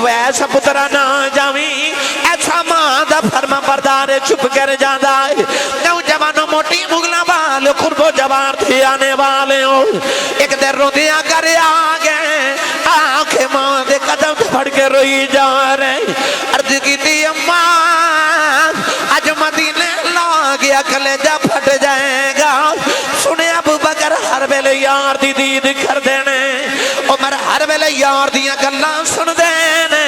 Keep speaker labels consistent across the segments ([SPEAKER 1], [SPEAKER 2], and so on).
[SPEAKER 1] वैस पुत्रा ना जावी, ऐसा मां दा फरमा बरदार चुप कर जाता है। नौजवानों मोटी मुगला वाल खुरबो जवान थे आने वाले हो, एक दिन रोदिया कर आ गए, आंखें मां दे कदम फड़ के रोई जा रहे। अर्ज की थी अम्मा अज मदीने ला गया कलेजा फट जाएगा। सुने अबू बकर हर वेले यार दी दीद कर देने, उमर हर वेले यार दियां गल्लां सुन देने,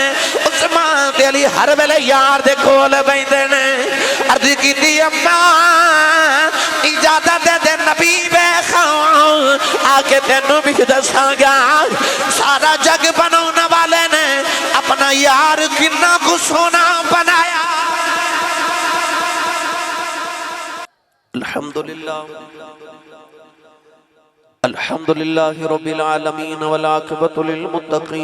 [SPEAKER 1] उस्मान ते अली हर वेले यार दे कोल बैठे ने। अर्ज की थी अम्मा इजाजत दे नबी वेखा आके तेनू भी दसांगा, सारा जग बनाने वाले ने अपना यार कितना को सोना बनाया। अल्हम्दुलिल्लाह अल्हम्दुलिल्लाह रब्बिल आलमीन वल आक़िबतु लिल मुत्तक़ीन।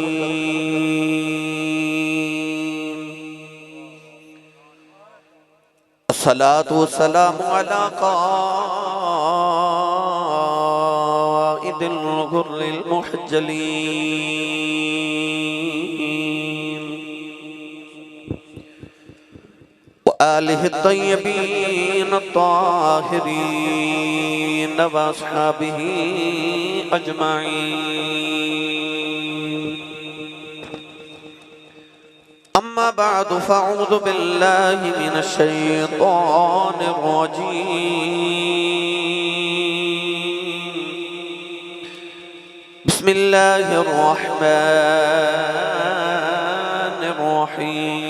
[SPEAKER 1] अस्सलातु वस्सलामु अला क़ाइदिल गुर्रिल मुहज्जलीन व आलिहि तय्यबीन ताहिरीन व अस्हाबिही अजमाईन। अम्मा बअदु फ़अऊज़ु बिल्लाहि मिनश शैतानिर रजीम। बिस्मिल्लाहिर रहमानिर रहीम।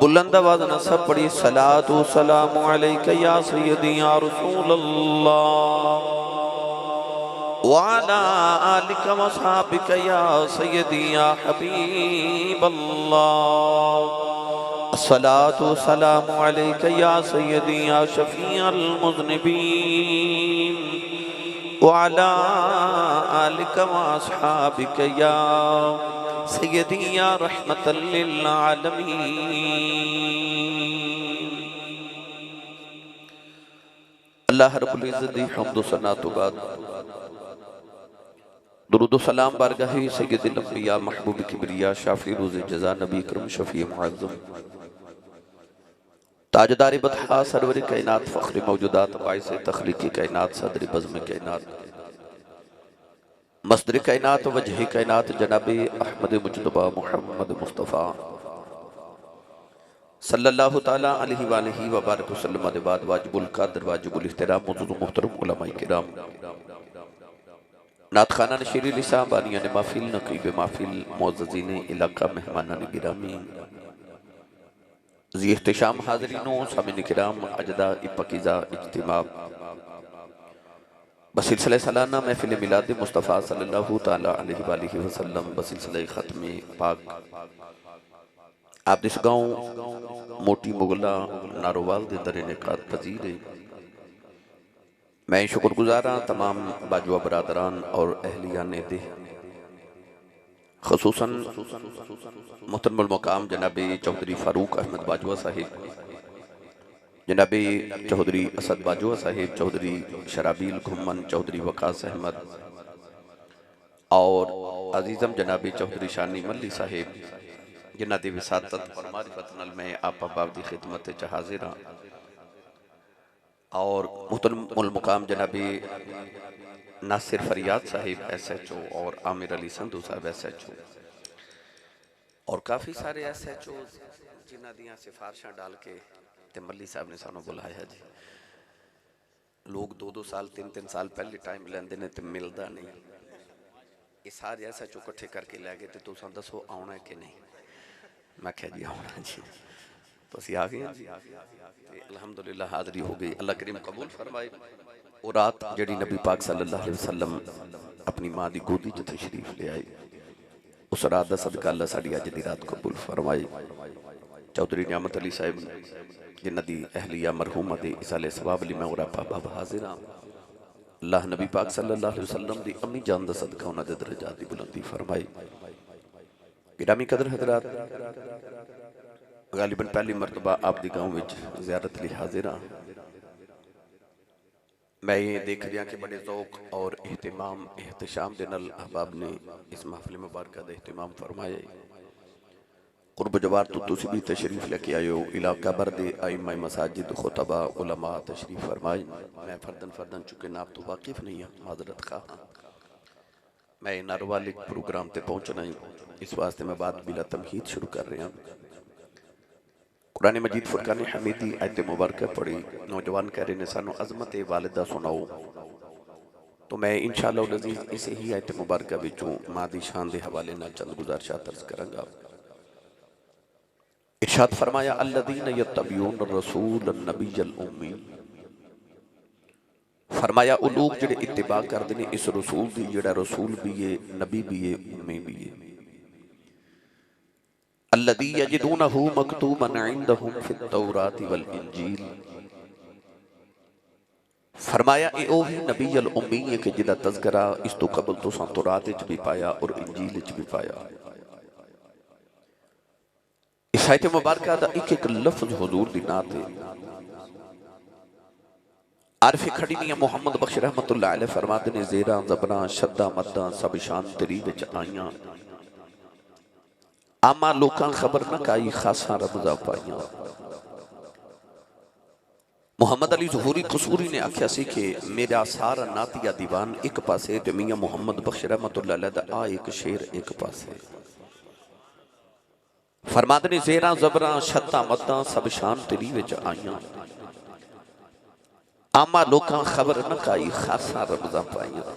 [SPEAKER 1] बुलंद आवाज़ न सब पढ़ी सलातु सलामु अलैका या सय्यदी या रसूल अल्लाह व अला आलिका व अस्हाबिका या सय्यदी या हबीब अल्लाह। अस्सलातु सलामु अलैका या सय्यदी या शफीअल मुज़निबीन व अला आलिका व अस्हाबिका या सय्यदी या रहमतल लिल आलमीन। अल्लाह रब्बुल इज़्ज़त दी हम्द व सना तो बाद दुरूद व सलाम बारगाह सय्यदुल अंबिया महबूब किबरिया शाफी रोज़ जज़ा नबी अकरम शफी मुअज़्ज़म ताजदार बतहा सरवर कायनात फ़ख्र मौजूदात बाइस तख्लीक़ी कायनात सदर बज़्म कायनात मस्दर कायनात वजह कायनात जनाब अहमद मुज्तबा मुहम्मद मुस्तफ़ा सल्लल्लाहु ताला अलैहि वालैहि व बारक वसल्लम के बाद वाजिबुल क़द्र वाजिबुल इहतराम मुअज़्ज़ज़ मुहतरम उलमा किराम नात खाना नशीरी लिसा बानियान महफिल नक़ीब महफिल मुअज़्ज़ज़ीन इलाका मेहमानान गिरामी ज़ी इख्तिशाम हाज़रीनों सामिन किराम अजदा पकीज़ा इज्तिमा बसिलसिला सालाना महफिल मिलाद मुस्तफ़ा सल्लल्लाहु ताला अलैहि वसल्लम बसिलसिला ख़त्म पाक आप दिस गाँव मोटी मुगला नारोवाल के दर इनेकाद पजीर है। मैं शुक्रगुज़ार हाँ तमाम बाजुआ बरादरान और अहलियान दे ख़ुसूसन मुहतरमुल मकाम जनाब चौधरी फ़ारूक अहमद बाजुआ साहिब, जनाब चौधरी असद बाजुआ साहिब, चौधरी शराबील घुम्मन, चौधरी वकास अहमद और अजीज़म जनाब चौधरी शानी मल्ली साहिब, जिन्हां दी विसातत और मारिफत नाल मैं आप बाब दी खिदमत च हाजिर हाँ और मुहतरमुल मुकाम जनाबी नासिर फरियाद साहिब SHO और आमिर अली संधू साहब SHO और काफ़ी सारे SHO जिन्हां दियां सिफारिशां डाल के ते मल्ली साहब ने सानू बुलाया जी। लोग 2-2 साल 3-3 साल पहले टाइम लेंदे ने ते मिलदा नहीं। ये सारे SHO इकट्ठे करके लै गए तो तुसां दसो आउणा है कि नहीं। मैं क्या जी आउणा जी तुसीं आ गए जी अल्हम्दुलिल्लाह हाज़री हो गई। अल्लाह करीम कबूल फरमाए। वो रात जड़ी नबी पाक सल्लल्लाहु अलैहि वसल्लम अपनी माँ की गोदी च तशरीफ ले आए उस रात का सदका अल्लाह साड़ी अज की रात कबूल फरमाए। चौधरी नियामत अली साहिब जिन्हां दी अहलिया मरहूमा दे इसाले सवाब लई मैं और आप बाबा हाजिर हाँ। अल्लाह नबी पाक सल्लल्लाहु अलैहि वसल्लम दी अम्मी जान दा सदका उन्हां दे दरजात दी बुलंदी फरमाए। गिरामी कदर हजरात गालिबन पहली मरतबा आप दी गाँव विच ज़ियारत लई हाजिर हाँ। मैं ये देख रहा कि बड़े ज़ौक़ और एहतमाम एहतशाम दे नाल अहबाब ने इस महफिल मुबारक का एहतमाम फरमाया। कुर्ब जवार तो तुसी भी तशरीफ लेके आए हो। इलाका भर दे आइमा मसाजिद खुतबा उलमा तशरीफ फरमाए। मैं फर्दन चुके नाब तो वाकिफ नहीं हाँ माजरत खा मैं नारवाल एक प्रोग्राम ते पहुँचना ही इस वास्ते मैं बात बिला तमहीद शुरू कर रहा हूँ। कुरान मजीद फुरकान हमीदी आयत मुबारक पढ़ी नौजवान कह रहे ने सानू अजमत वालिदा सुनाओ तो मैं इंशाअल्लाह अज़ीज़ इसे ही आयत मुबारक विचों मां दी शान दे हवाले नाल चंद गुज़ारिशात अर्ज़ करांगा। इरशाद फरमाया अल्लज़ीना यत्तबिऊन रसूल नबीयल उम्मी फरमाया वो लोग जिहड़े इत्तिबा करदे ने इस रसूल दी जिहड़ा रसूल भी है नबी भी है उम्मी भी है। अल्लज़ी यजिदूनहु मकतूबन इंदहुम फित तौराति वल इंजील फरमाया ये ओही नबीयल उम्मी है कि जिहदा तज़किरा इस तो कबल तुसां तौरात विच भी पाया और इंजील विच भी पाया। इस आयत मुबारक दा एक लफ्ज हुजूर दी नात है। आरफे खड़ी नहीं मोहम्मद बख्श रहमतुल्लाह अलैह फरमाते ने ज़ेरा ज़बरा शद्दा मद्दा सब शान तेरी विच आईयां आमा लोकां खबर न काई खासा रबज़ा पाइयां। मोहम्मद अली ज़हूरी कसूरी ने आख्या सी कि मेरा सारा नातिया दीवान एक पासे ते मियां मोहम्मद बख्श रहमतुल्लाह अलैह दा आ एक शेर एक पासे। फरमाते ने ज़ेरा ज़बरा शद्दा मद्दा सब शान तेरी विच आईयां आमा लोकां खबर न काई खासा रबज़ा पाइयां।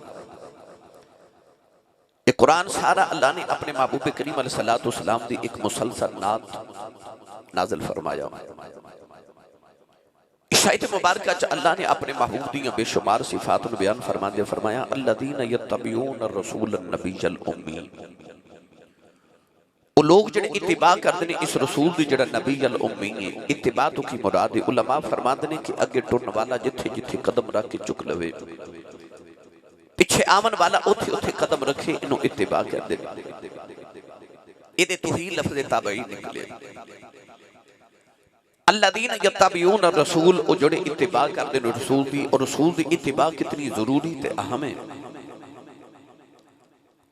[SPEAKER 1] ये कुरान सारा अल्लाह ने अपने महबूब करीम अलैहिस्सलातु वस्सलाम दी एक मुसलसल नात नाज़िल फरमाया। इस आयत मुबारक च अल्लाह ने अपने महबूब दी बेशुमार सिफात नूं बयान फरमांदे फरमाया अल्लज़ीना यत्तबिऊन रसूल नबीयल उम्मी वो लोग जिहड़े इत्तिबा करदे ने इस रसूल दी जिहड़ा नबीयल उम्मी है। इत्तिबा तो की मुराद है उलमा फरमांदे ने कि अगे टुरन वाला जिथे जिथे कदम रख के चुक लवे पिछे आवन वाला उथे उथे कदम रखे इनू इत्तिबा कहते हैं। इहदे तो ही लफ्ज़ ताबई निकले अल्लज़ीना यत्तबिऊन रसूल ओ जिहड़े इत्तिबा करदे ने रसूल दी और रसूल दी इत्तिबा कितनी जरूरी ते अहम है।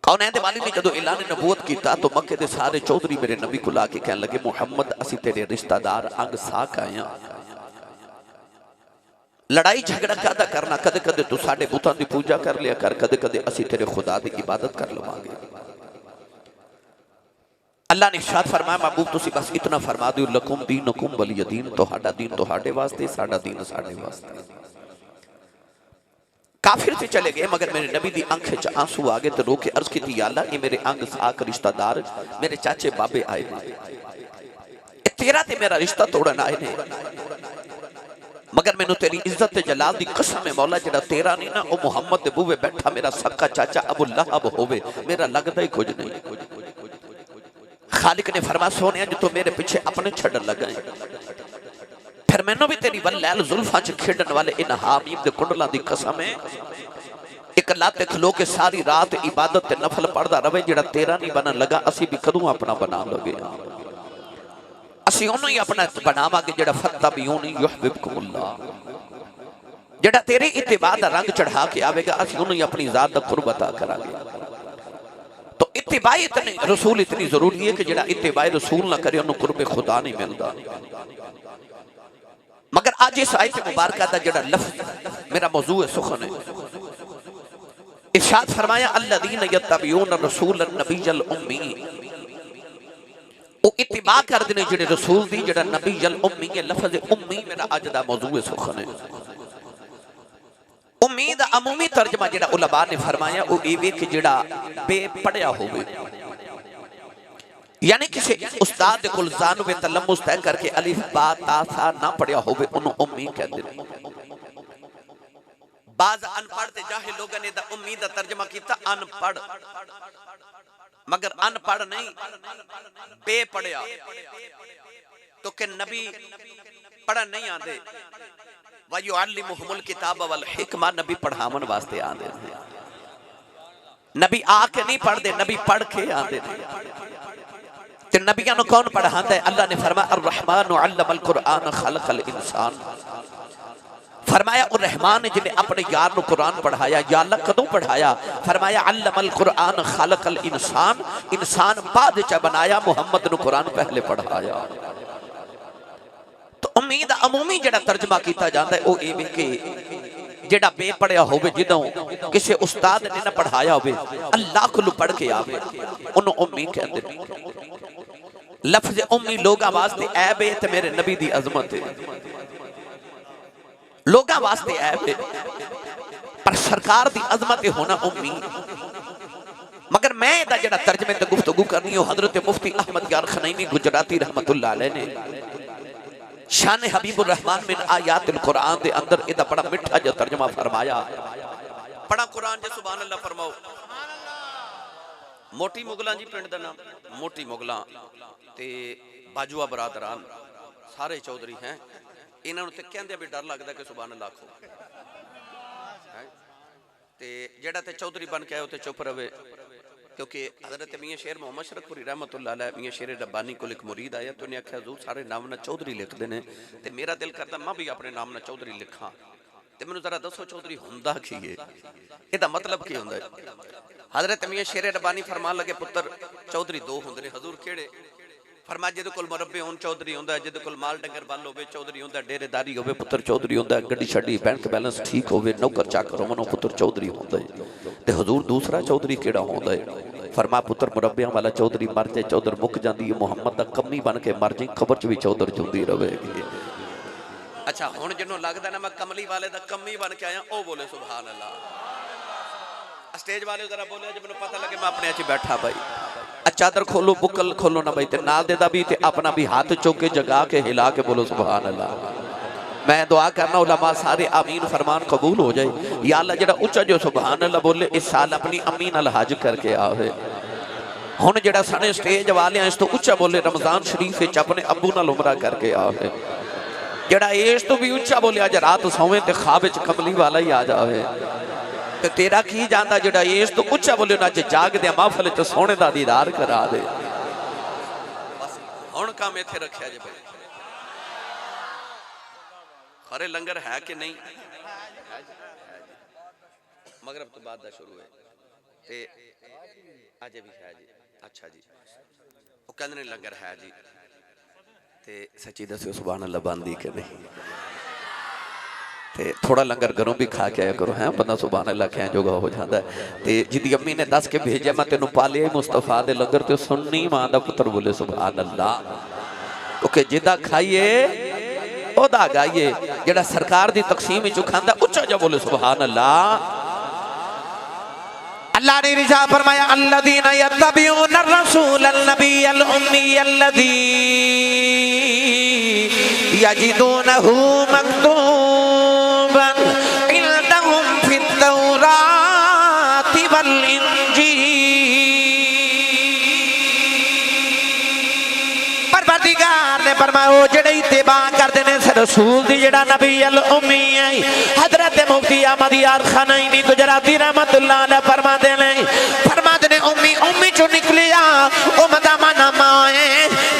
[SPEAKER 1] कौनैन वाली ने जदों ऐलान नबूवत किया तो मक्के दे सारे चौधरी मेरे नबी को ला के कहने लगे मुहम्मद असी तेरे रिश्तेदार अंग साक आए हैं। लड़ाई झगड़ा कादा करना कदे कदे तू साडे बुतां दी पूजा कर लिया कर कदे कदे असी तेरे खुदा दी इबादत कर लवांगे। अल्लाह ने इरशाद फरमाया महबूब तुसी बस इतना फरमा दियो लकुम दीनुकुम वलिय दीन तुहाडा दीन तुहाडे वास्ते साडा दीन साडे वास्ते। काफिर से चले गए मगर मेरे नबी दी आंख च आंसू आ गए तो रो के अर्ज की थी अल्लाह ये मेरे अंग साक रिश्तेदार मेरे चाचे बाबे आए ने तेरा ते मेरा रिश्ता तोड़न आए ने मगर मैनू तेरी इज्जत ते जलाल दी कसम है मौला जेड़ा तेरा नहीं ना वो मुहम्मद दे बूवे बैठा मेरा सक्का चाचा अबू लहब होवे मेरा लगदा ही कुछ नहीं। खालिक ने फरमा सोने जो तो मेरे पीछे अपने छड़न लगा फिर मैनू भी तेरी वल्लैल जुल्फां च खेडन वाले इन हामीम दे कुंडलां दी कसम है एक लाते खलो के सारी रात इबादत ते नफल पढ़दा रवे जेड़ा तेरा नहीं बनन लगा असी भी कदों अपना बना लगे असी ओनू ही अपना बनावांगे जेड़ा फत्तबिऊनी युहिब्बुकुमुल्लाह जेड़ा तेरी इत्तिबा दा रंग चढ़ा के आवेगा असी ओनू ही अपनी जात दा कुर्ब अता करांगे। तो इत्तिबाई इतनी रसूल इतनी जरूरी है कि जिहड़ा इत्तिबाई रसूल ना करे उन्हें कुर्बे खुदा नहीं मिलता। मगर आज इस आयत मुबारक का जिहड़ा लफ्ज़ मेरा मौजू है सुखन है, इरशाद फरमाया अल्लज़ीना यत्तबिऊन रसूलन नबिय्यल उम्मी, वो इत्तिबा करदे ने जिहड़े रसूल दी जिहड़ा नबिय्यल उम्मी है। लफ्ज़ उम्मी मेरा अज दा मौजू है सुखन है। उम्मी दा अमूमी तर्जमा जिहड़ा उलमा ने फरमाया वो ये कि जिहड़ा बेपढ़िया होवे, यानी किसी उस्ताद दे कोल ज़ान वे तलम्मुस तय करके अलिफ बा ता सा ना पढ़िया होवे उन्हों उम्मी कहते हैं। बाज अनपढ़ ते जाहिल लोगों ने उम्मी दा तर्जमा किया अनपढ़, मगर अनपढ़ नहीं बेपढ़िया। तो कि नबी पढ़न नहीं आते, वयुअल्लिमुहुमुल किताब वल हिकमा, नबी पढ़ावन वास्ते आते, नबी आके नहीं पढ़ते, नबी पढ़ के आते। तो नबियां कौन पढ़ाता है? अल्लाह ने फरमाया अर्रहमान अल्लमल कुरआन खलकल इंसान, फरमाया उर रहमान ने जिन्हें अपने यार को कुरान पढ़ाया। या अल्लाह कदों पढ़ाया? फरमाया अल्लमल कुरआन खलकल इंसान, इंसान बाद च बनाया, मुहम्मद ने कुरान पहले पढ़ाया। तो उम्मीद अमूमी जिहड़ा तर्जमा किया जाता है वो ये कि जिहड़ा बेपढ़िया होवे, जिदों किसी उस्ताद ने ना पढ़ाया होवे, अल्लाह को पढ़ के आवे, उन्होंने उम्मी कहते हैं। लफ्ज़ उम्मी लोगां वास्ते ऐब है ते मेरे नबी दी अजमत है, लोगां वास्ते ऐब है, पर सरकार दी अजमत होना उम्मी। मगर मैं इहदा जिहड़ा तर्जमे ते गुफ्तगू करनी है हजरत मुफ्ती अहमद यार खनैनी गुजराती रहमतुल्लाह अलैह ने शान हबीबुर रहमान मिन आयातिल कुरान दे अंदर इहदा बड़ा मिठा जो तर्जमा फरमाया। पढ़ा कुरान जे सुभान अल्लाह फरमाओ। मोटी मुगलां जी पिंड दा नाम मोटी मुगलां ते बाजुआ बरादरान सारे चौधरी हैं। इन्हां नूं ते कहंदे भी डर लगदा कि सुभान अल्लाह आखो, ते जेड़ा ते चौधरी बन के आए ते चुप रहे, क्योंकि हजरत मियां शेर मोहम्मद शरफपुरी रहमतुल्लाह अलैह मियां शेर रब्बानी को एक मुरीद आया तो उन्हें आख्या हजूर सारे नाम ना चौधरी लिखते हैं, तो मेरा दिल करता मैं भी अपने नाम ना चौधरी लिखा, तो मैनू जरा दसो चौधरी हुंदा की है, इसदा मतलब की हुंदा है? हजरत मियां शेर रब्बानी फरमान लगे पुत्र चौधरी दो हुंदे ने। हजूर केड़े? फरमाया जिहदे कोल मुरब्बे होण चौधरी हुंदा है, जिहदे कोल माल डंगर बल होवे चौधरी हुंदा है, डेरेदारी होवे पुत्र चौधरी हुंदा है, गड्डी छड्डी बैंक बैलेंस ठीक होवे नौकर चाकर होवन पुत्र चौधरी हुंदा है। ते हजूर दूसरा चौधरी केड़ा हुंदा है? फरमा पुत्र मुरब्बियां वाला चौधरी मर जाए चौधर मुक जाती है, मुहम्मद दा कमी बन के मर जाए खबर च भी चौधर चुंदी रहेगी। अच्छा हुण जिन्हों लगदा ना मैं कमली वाले दा कमी बन के आया ओ बोले सुभान अल्लाह। स्टेज वाले जरा बोले जब मैनूं पता लगे मैं अपने च बैठा भाई। चादर खोलो बुकल खोलो ना भाई, ते नाल दे दा भी ते अपना भी हाथ चुक के जगा के हिला के बोलो सुभान अल्लाह। मैं दुआ करना उलमा सारे आमीन फरमान कबूल हो जाए। या अल्लाह जेड़ा उच्चा जो सुभान अल्लाह बोले इस साल अपनी अम्मी नाल हज करके आवे। हुण जेड़ा सारे स्टेज वाले इस तो उच्चा बोले रमजान शरीफ विच अपने अब्बू नाल उमरा करके आवे। जेड़ा इस तो भी उच्चा बोले अज रात सोवे ते ख्वाब विच कमली वाला ही आ जावे। ते तेरा की जांदा जेड़ा इस तो उच्चा बोले अज जाग दे महफिल च सोने दा दीदार करा दे। बस हुण काम इत्थे रखिया जे भाई। खरे लंगर है कि नहीं? मगरब तो बाद शुरू है ते अजे भी है जी। अच्छा जी वो कहते लंगर है जी, ते सच्ची दस्यो सुभान अल्लाह बंदी के नहीं? ते थोड़ा लंगर घरों भी खा के आया करो है, बंदा सुभान अल्लाह कह जोगा हो जाता है। ते जिदी अम्मी ने दस के भेजा मैं तेन पालिया मुस्तफा दे लंगर ते सुननी मां दा पुत्र बोले सुभान अल्लाह। क्योंकि जिदा खाइए ओदा गाइए, जेड़ा सरकार दी तकसीम विच खांदा उच्चा जा बोले सुभान अल्लाह। अल्लाह ने इरशाद फरमाया अल्लज़ीना यत्तबिऊन रसूलन नबिय्यल उम्मी अल्लज़ी यजिदूनहु मक्तूबन इंदहुम फित तौराति वल इंजील। परवरदिगार ने फरमाया जेड़े इत्तिबा करदे ने रसूल दी जेड़ा नबिय्यल उम्मी है। हजरत मुफ्ती अहमद यार खनैनी गुजराती रहमतुल्लाह अलैह फरमाते ने उम्मी उम्मी चो निकलिया उम्मदा माना मां है।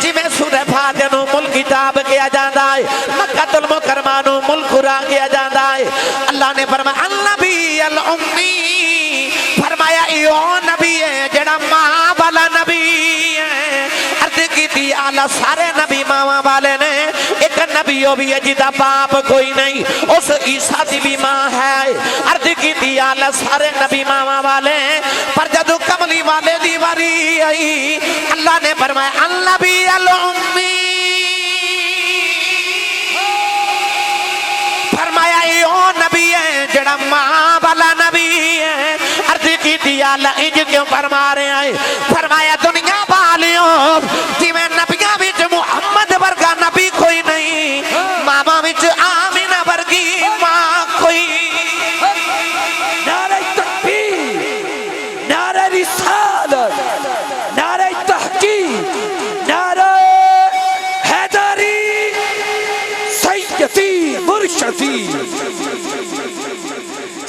[SPEAKER 1] जिवें सूरह फातिहा नूं मुल किताब किया जाता है, मक्कातुल मुकर्रमा नूं मुल कुरान किया जाता है। अल्लाह ने फरमाया अल नबिय्यल उम्मी, फरमाया यो नबी है जेड़ा मां आला सारे नबी मावा वाले ने, एक नबी ओ भी है जिदा बाप कोई नहीं, उस ईसा दी भी मां है। अर्ज की आला सारे नबी मावा वाले, पर जदों कमली वाले दी वारी आई अल्लाह ने फरमाया अल्लाह भी अल उम्मी, फरमाया यो नबी है जड़ा मां वाला नबी है। अर्ज की आला इंज क्यों फरमा रहे हैं? फरमाया दुनिया वालियों जिवें नबियां विच मुहम्मद वर्गा नबी कोई नहीं, मामा विच आमिना वर्गी मां कोई।
[SPEAKER 2] नारे तकबीर, नारे रिसालत, नारे तहकीक, नारे हैदरी, सैयदी मुर्शदी,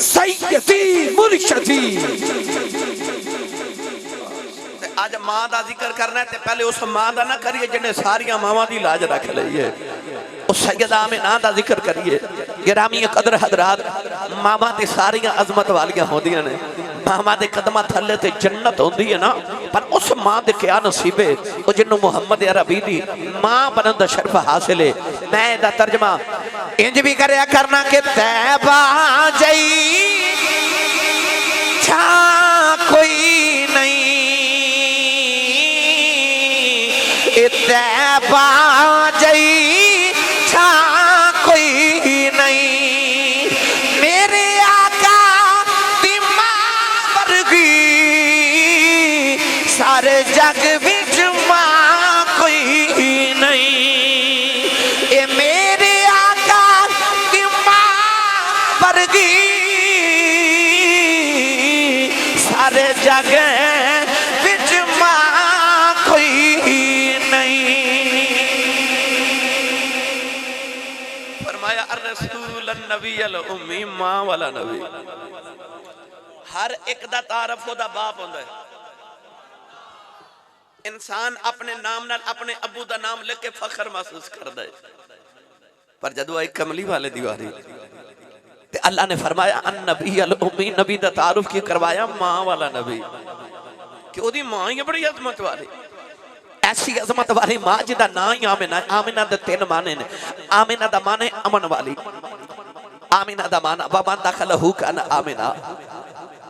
[SPEAKER 2] सैयदी मुर्शदी।
[SPEAKER 3] आज मां का जिक्र करना है तो पहले उस मां का ना करिए जिन्हें सारिया मावां की लाज रख ली है, उस सैयदा आमिना का जिक्र करिए। गिरामी कदर हजरात, मावां ते सारिया अजमत वालियां होंदियां ने, मावां दे कदमां थल्ले ते जन्नत होंदी है ना, पर उस मां दे क्या नसीबे वो जिन्हों मुहम्मद अरबी दी मां बनन दा शर्फ हासिल है। मैं इहदा तर्जमा इंज भी करया करना कि तैबा जई छा कोई नहीं, तैबा जई छा कोई नहीं, मेरे आका दी मां वर्गी सारे जग विच मां कोई नहीं। ए मेरे आका दी मां वर्गी सारे जग विच मां कोई नहीं। फरमाया अर्रसूल नबी अल उम्मी, मां वाला नबी। हर एक दा तारफ ओदा बाप होंदा है। इंसान अपने नाम नाल अपने अबू दा नाम लिख के फखर महसूस करदा है, पर जदों आई कमली वाले दीवारी ते अल्लाह ने फरमाया अन नबी अल उम्मी, नबी दा तारुफ की करवाया मां वाला नबी, कि ओदी मां ही बड़ी अजमत वाली, ऐसी अजमत वाली मां जिदा ना ही आमिना। आमिना दे तीन माने ने। आमिना दा माने अमन वाली, आमिना दा माना वमन दखलहु कान आमिना,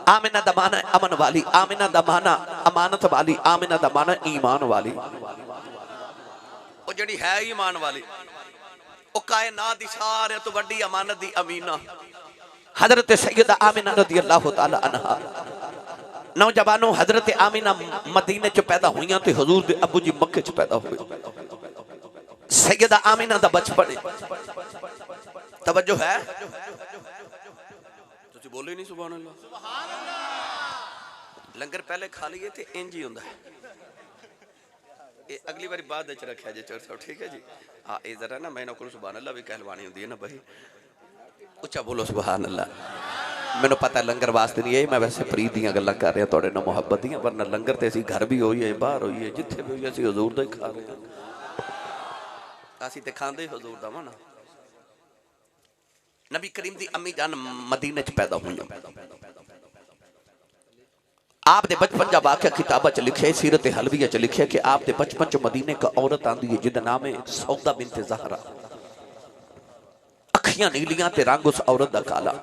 [SPEAKER 3] आमिना दा माना अमन वाली, आमिना दा माना अमानत वाली, आमिना दा माना ईमान वाली। वो जड़ी है ईमान वाली, वो कायनात दी सारे तो बड़ी अमानत दी अमीना हजरत सैयदा आमिना रज़ियल्लाहु ताला अन्हा। नौजवानों, हजरत आमिना मदीने च पैदा हुई तो हुजूर दे अबू जी मक्के च पैदा हुए। सैयदा आमिना दा बचपन तवज्जो है, तुसी बोलो ही नहीं सुभान अल्लाह। लंगर पहले खा लीए तो इंज ही हुंदा है। ये अगली बारी बाद च रखा जे चर्चा, ठीक है जी। हाँ, ये जरा ना मैंने को सुभान अल्लाह भी कहलवानी होंदी है ना भाई, उच्चा बोलो सुभान अल्लाह। मैंने पता लंगर वास्ते नहीं है, मैं वैसे प्रीत दी गल्लां कर रहा थोड़े नाल मुहब्बत दी, वरना लंगर तो असीं घर भी होई है बाहर होई है जिथे भी होई है, असीं हुजूर दा ही खा रहे हैं। असीं ते खांदे ही हुजूर दा वा ना। नबी करीम दी अम्मी जान मदीने च पैदा हुई। आप दे बचपन का वाक़या किताबा च लिखे, सीरत हलविया च लिखे कि आप दे बचपन च मदीने का औरत आंदी है जिदा नाम है सौदा बिनते ज़हरा। अखियां नीलियां ते रंग उस औरत दा काला।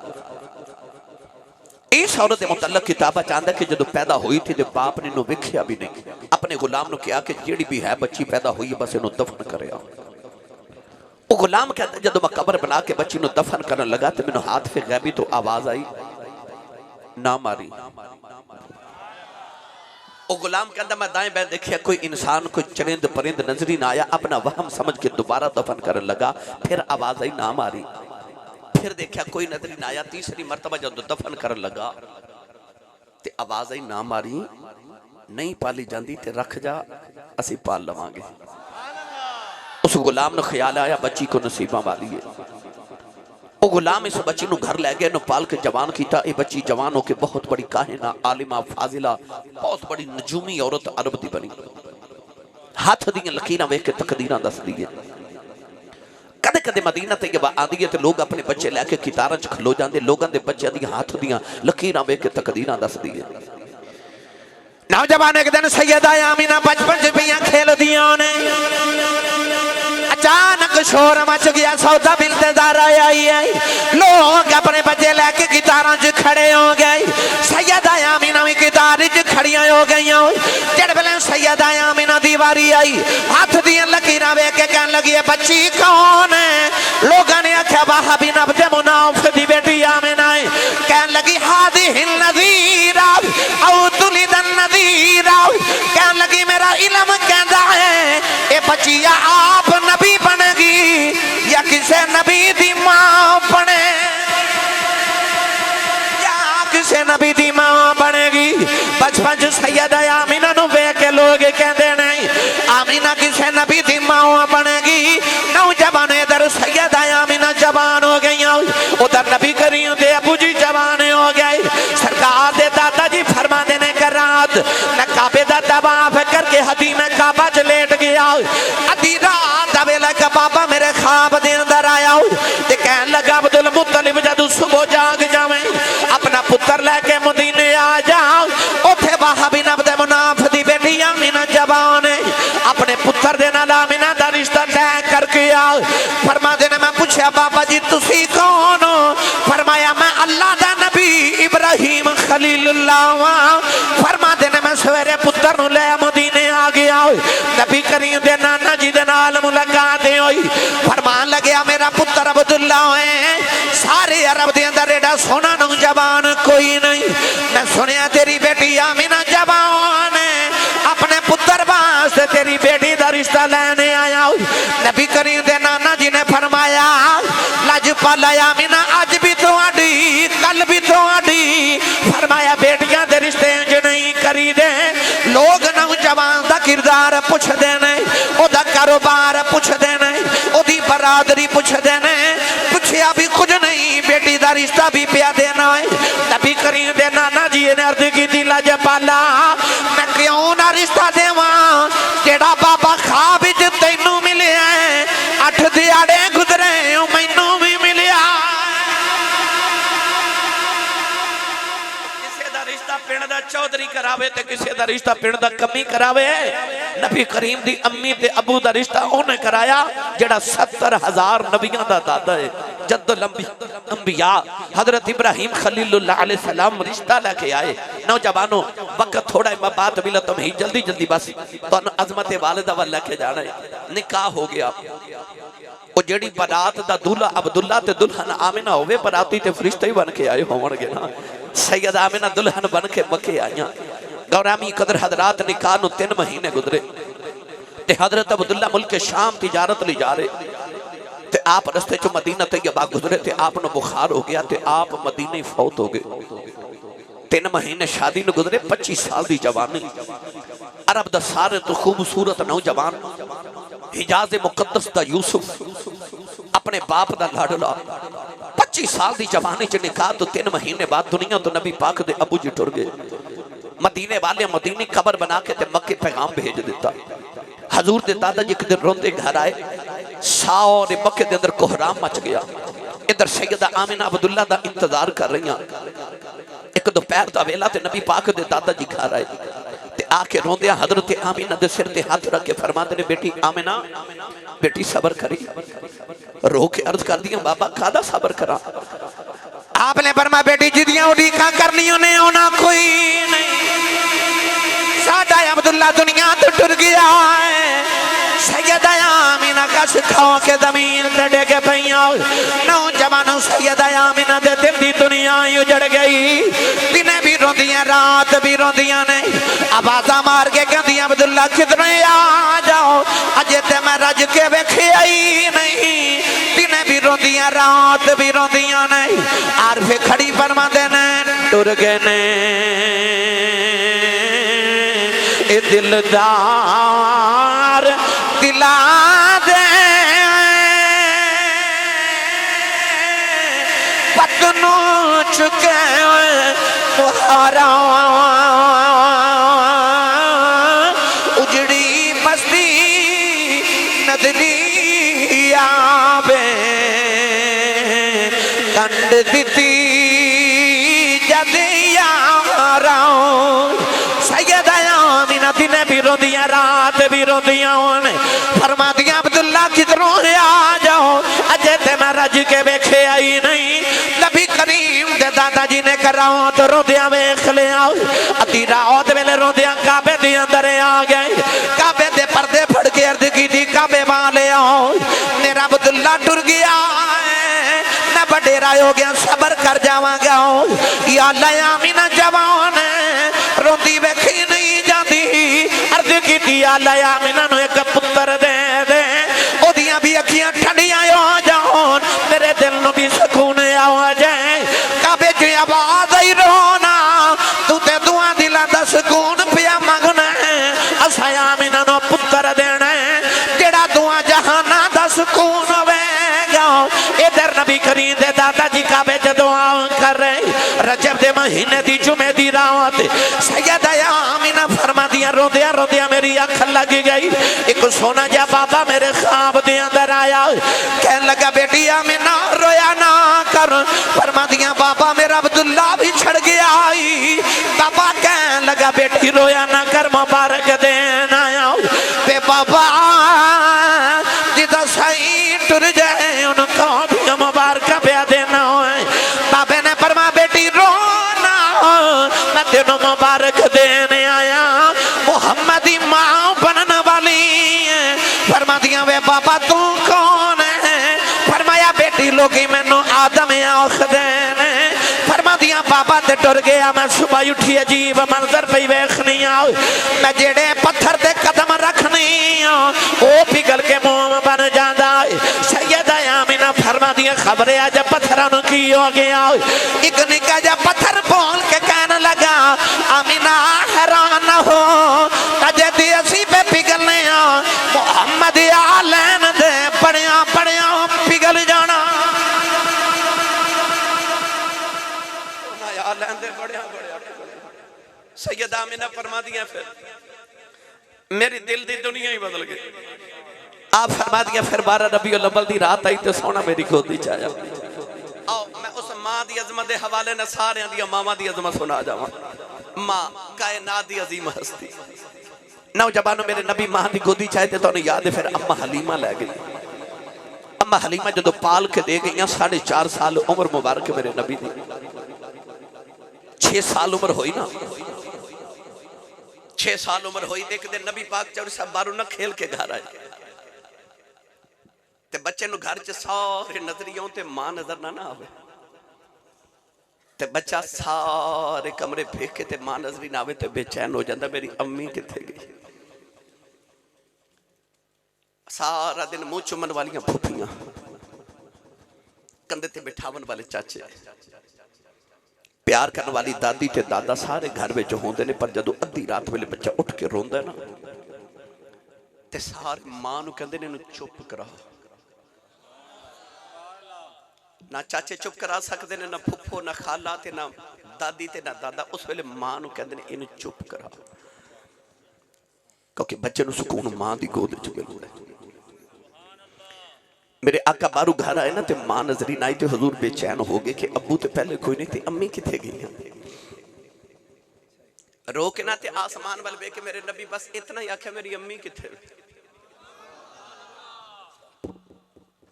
[SPEAKER 3] इस औरत के मुतल्लक किताबा चाहता कि जो पैदा हुई थी तो बाप ने इन्हों वेख्या भी नहीं, अपने गुलाम ने कहा कि जिहड़ी भी है बच्ची पैदा हुई है बस इन्हों दफन करे। वो गुलाम कहता जो मैं कबर बना के बच्ची को दफन करने लगा तो मैंने हाथ पे गैबी तो आवाज आई ना मारी। वो गुलाम कहता मैं दाएं बाएं देखिया कोई इंसान कोई चरिंद परिंद नजर ही ना आया, अपना वहम समझ के दोबारा दफन करने लगा, फिर आवाज आई ना मारी। फिर देखा कोई नजर ही ना आया, तीसरी मरतबा जब दफन करने लगा तो आवाज आई ना मारी, नहीं पाली जाती तो रख जा असी पाल लवांगे। उस गुलाम ने ख्याल आया बच्ची को नसीबा वाली है। वो गुलाम इस बच्ची को घर लै गया, पाल के जवान किया। ये बच्ची जवान होकर बहुत बड़ी काहिना आलिमा फाजिला बहुत बड़ी नजूमी औरत अरब की बनी। हाथ दियां लकीरां वेख के तकदीरां दसदी है। कदे कदे मदीना ते जब आंदी है तो लोग अपने बच्चे लैके कितारां च खलो जाते, लोगों के बच्चों दी हाथ दियां लकीरां वेख के तकदीरां दसदी है।
[SPEAKER 1] नौजवान एक दिन सैयदा आमिना बचपन च पियां खेल दियां ने अचानक शोर मच गया सौदा बिल्तेदार आई लोग अपने बच्चे लेके गिटारां च खड़े हो गए सैयदा आमिना भी गिटार च खड़ियां हो गई जिस वेले सैयदा आमिना दी वारी आई हाथ दियां लकीरां वेख के कहन लगी बच्ची कौन है लोगों ने आख्या वाह बिन अब्द मुनाफ दी बेटी आमिना है कहन लगी हादिहिल नज़ीरा औ तुलिदन नज़ीरा कहन लगी मेरा इल्म कहता है ये बच्चिया आप नबी बनेगी या किसी नबी दी मां बने या किसी नबी दी मां बनेगी बचपन च सैयदा आमिना नु वेख के लोग कहते नहीं आमिना किसी नबी दी मां बनेगी नौजवान इधर सैयदा आमिना जवान हो गई उधर नबी करीम दे अबू जी जवान हो गए सरकार दे दादा जी फरमाते ने कर रात मैं काबे दा तवाफ करके हदी में काबा च लेट गया अधी रात वेला का बाबा मेरे ख्वाब दे अंदर आया ते कहन लगा अब्दुल मुत्तलिब जदू सुबह जाग जावे अपना पुत्र लेके मदीने आ जाओ उथे वाह बिन अब्द मुनाफ दी बेटी आमिना जवान है अपने पुत्र दे नाल आमिना दा रिश्ता तय करके आओ फरमाते ने मैं पूछया बाबा जी तुसी कौन हो फरमाया मैं अल्लाह दा नबी इब्राहिम खलीलुल्लाह फरमाते ने मैं सवेरे पुत्र नु ले मदीने आ गया नबी करीम दे नाना जी दे नाल मुलाकात हुई फरमान लगे मेरा पुत्र अब्दुल्ला है सारे अरब दे अंदर एडा सोना नौजवान कोई नहीं मैं सुनिया तेरी बेटी आमिना जवान है अपने पुत्र वास्ते तेरी बेटी दा रिश्ता लेने आया नबी करीम दे नाना जी ने फरमाया लजपाल आमिना अज भी तुहाडी कल भी तुहाडी फरमाया बेटियां दे रिश्ते च नहीं करी दे लोग नौजवान दा किरदार पुछदे ने ओदा कारोबार पुछदे ने ओदी बरादरी पुछदे ने पुछया भी कुछ नहीं बेटी दा रिश्ता भी पिया देना है नबी करीम दे नाना जी ने अर्ज की लजपाला मैं क्यों ना रिश्ता देवा जेड़ा बाबा ख्वाब विच तैनू मिलिया है 8 दिहाड़े गुजरे मैनू भी मिलिया किसी दा रिश्ता पिंड दा चौधरी करावे ते किसी दा रिश्ता पिंड दा कमी करावे नबी करीम दी अम्मी ते अबू दा रिश्ता उन्हें कराया जेड़ा 70,000 नबियां दा दादा है जद्दुल अंबिया हजरत इब्राहिम खलीलुल्लाह अलैहि सलाम रिश्ता लेके आए नौजवानों वक्त थोड़ा है मैं बात मिला तुम्हें जल्दी जल्दी बस तुहानू अजमत वालिदा वाल लेके जाना है निकाह हो गया वो जेड़ी बारात दा दूल्हा अब्दुल्ला ते दुल्हन आमिना होवे बराती ते फरिश्ते ही बन के आए होवणगे ना सैयद आमिना दुल्हन बन के मक्के आईयां गौरामी कदर हजरात निकाह नु 3 महीने गुजरे ते हजरत अब्दुल्ला मुल्क शाम तिजारत ले जा रहे ते आप रस्ते चो मदीना तैयबा गुजरे ते आप नु बुखार हो गया ते आप मदीने फौत हो गए 3 महीने शादी नु गुजरे 25 साल दी जवानी अरब दा सारे तो खूबसूरत नौजवान हिजाज मुकद्दस दा यूसुफ अपने बाप दा लाडला 25 साल दी जवानी च निकाह तो 3 महीने बाद दुनिया तो नबी पाक दे अबू जी टुर गए मदीने वाले मदीनी कबर बना के ते मक्के पैगाम भेज दिता हजूर दे दादा जी एक दिन रोंदे घर आए सारे मक्के दे अंदर कोहराम मच गया इधर सैयदा आमिना अब्दुल्ला दा इंतजार कर रही एक दोपहर दा वेला ते नबी पाक दे दादा जी घर आए ते आके रोंदे हजरत आमिना दे सिर ते हाथ रख के फरमाते ने बेटी आमिना बेटी सबर करी रो के अर्ज कर दिया बाबा कादा सबर करा आपने फरमा बेटी जिदियां उड़ीका करनियों ने आना कोई नहीं साडा अब्दुल्ला दुनिया तो टुर गया है सैयदा आमिना का सिखाओ के जमीन ते डेगे पईया नौजवानों सैयदा आमिना दे दिल दी दुनिया उजड़ गई दिने भी रोंदियां रात भी रोंदियां ने आवाज़ा मार के कहदी अब्दुल्ला किधर आ जाओ अजे ते मैं रज के वेखे आई नहीं दिने भी रोंदियां रात भी रोंदियां ने आरफे खड़ी फरमांदे ने टुर गए ने ए दिलदार दिला दे पतनू चुके तुहारा उजड़ी मस्ती नदरी आवे कंड दिती जद यारा सैयदा रोंदियां रात भी रोंदियां होन फरमादियां अब्दुल्ला किधरों आ जाओ अजे ते मैं रज के वेखे आई नहीं नबी करीम दे दादा जी ने कराओ तो रोंदियां वेख लिया अती रात वेले रोंदियां काबे दे अंदर आ गए काबे दे पर्दे फड़ के अर्ज की काबे वाले आओ मेरा अब्दुल्ला टुर गया मैं बडेरा हो गया सबर कर जावांगा या अल्लाह आमीना जवान रोंदी वेखी नहीं जाती अर्ज की अल्लाह आमीना नु एक पुत्र दे दे ओदियां भी अखियां ठंडियां हो जाओन मेरे दिल नु भी सुकून आ जाए काबे च आवाज आई रोना तू ते दुआ दिला दा सुकून पिया मंगना असा आमीना नु पुत्र देना जेड़ा दुआ जहाना दा सुकून होवेगा इधर नबी करीम दे दादा जी काबे च दुआ कर रहे रजब दे महीने दी जुमे दी रात सैयदा आमीना फरमादियां रोंदियां रोंदियां मेरी अख लग गई एक सोना जा बाबा मेरे ख्वाब दे अंदर आया कहने लगा बेटी आमीना रोया ना कर फरमादियां बाबा मेरा अब्दुल्ला भी छड़ गया बाबा कहने लगा बेटी रोया ना कर मुबारक देना आया बे बाबा जिदा सही टुर जाए उनको भी मुबारक पे देना बाबे ने फरमा बेटी रोना मैं तेनों मुबारक देने आया मुहम्मदी माँ बनने वाली फरमा दिया वे बाबा तू कौन है फरमाया बेटी लोग मैनू आदम आखदे ने फरमा दिया बाबा ते टुर गया मैं सुबह उठी अजीब मंजर पई वेखनी मैं जेड़े पत्थर ते कदम रखनी ओ पिघल के मुंह बन जाता सैयदा आमीना फरमा दिया खबरें आज पत्थरों नु की हो गया एक निका जा पत्थर बोल के कहने लगा आमीना हैरान न हो अजे दी असी पे पिघलने मोहम्मद आलैन दे पड़िया पड़िया पिघल जाना आलैन दे पड़िया पड़िया सैयदा आमीना फरमा दिया फिर मेरी दिल दी दुनिया ही बदल गई आप फरमा दिया फिर 12 रबीउल अव्वल दी रात आई तो सोना मेरी गोदी च आया आओ मैं उस मां दी अजमत दे हवाले ने सारियां दी मामा दी अजमत सुना जावां मां कायनात दी अजीम हस्ती नौजवानों मेरे नबी मां दी गोदी च आए ते तुहानू याद है फिर अम्मा हलीमा ले गई अम्मा हलीमा जदों पाल के दे गई 4.5 साल उम्र मुबारक मेरे नबी दी 6 साल उम्र होई ना 6 साल उम्र हुई एक दिन नबी पाक चौधरी साहब बारू ना खेल के घर आए ते बच्चे नु घर च सारे नजरी आउं ते मां नजर ना आवे ते बच्चा सारे कमरे फेंके ते मां नजरी ना आवे ते बेचैन हो जाता मेरी अम्मी किथे गई सारा दिन मुंह चुमन वालियां फुफियां कंधे ते बिठावन वाले चाचे प्यार करने वाली दादी ते दादा सारे घर में होंदे ने पर जदों अद्धी रात वेले बच्चा उठ के रोंदा ना ते सारे मां नूं कहंदे ने इहनूं चुप करा ना चाचे चुप करा सकते ने ना फुफो ना खाला ते ना दादी ते ना दादा उस वेले मां नूं कहंदे ने इहनूं चुप करा क्योंकि बच्चे नूं सुकून मां दी गोद च मिलदा है मेरे आका बारू घर आए ना ते मां नजरी ना आई ते हुजूर बेचैन हो गए कि अब्बू ते पहले कोई नहीं थी अम्मी किथे गई रो के ना ते आसमान वाल वेख के मेरे नबी बस इतना ही आख्या मेरी अम्मी किथे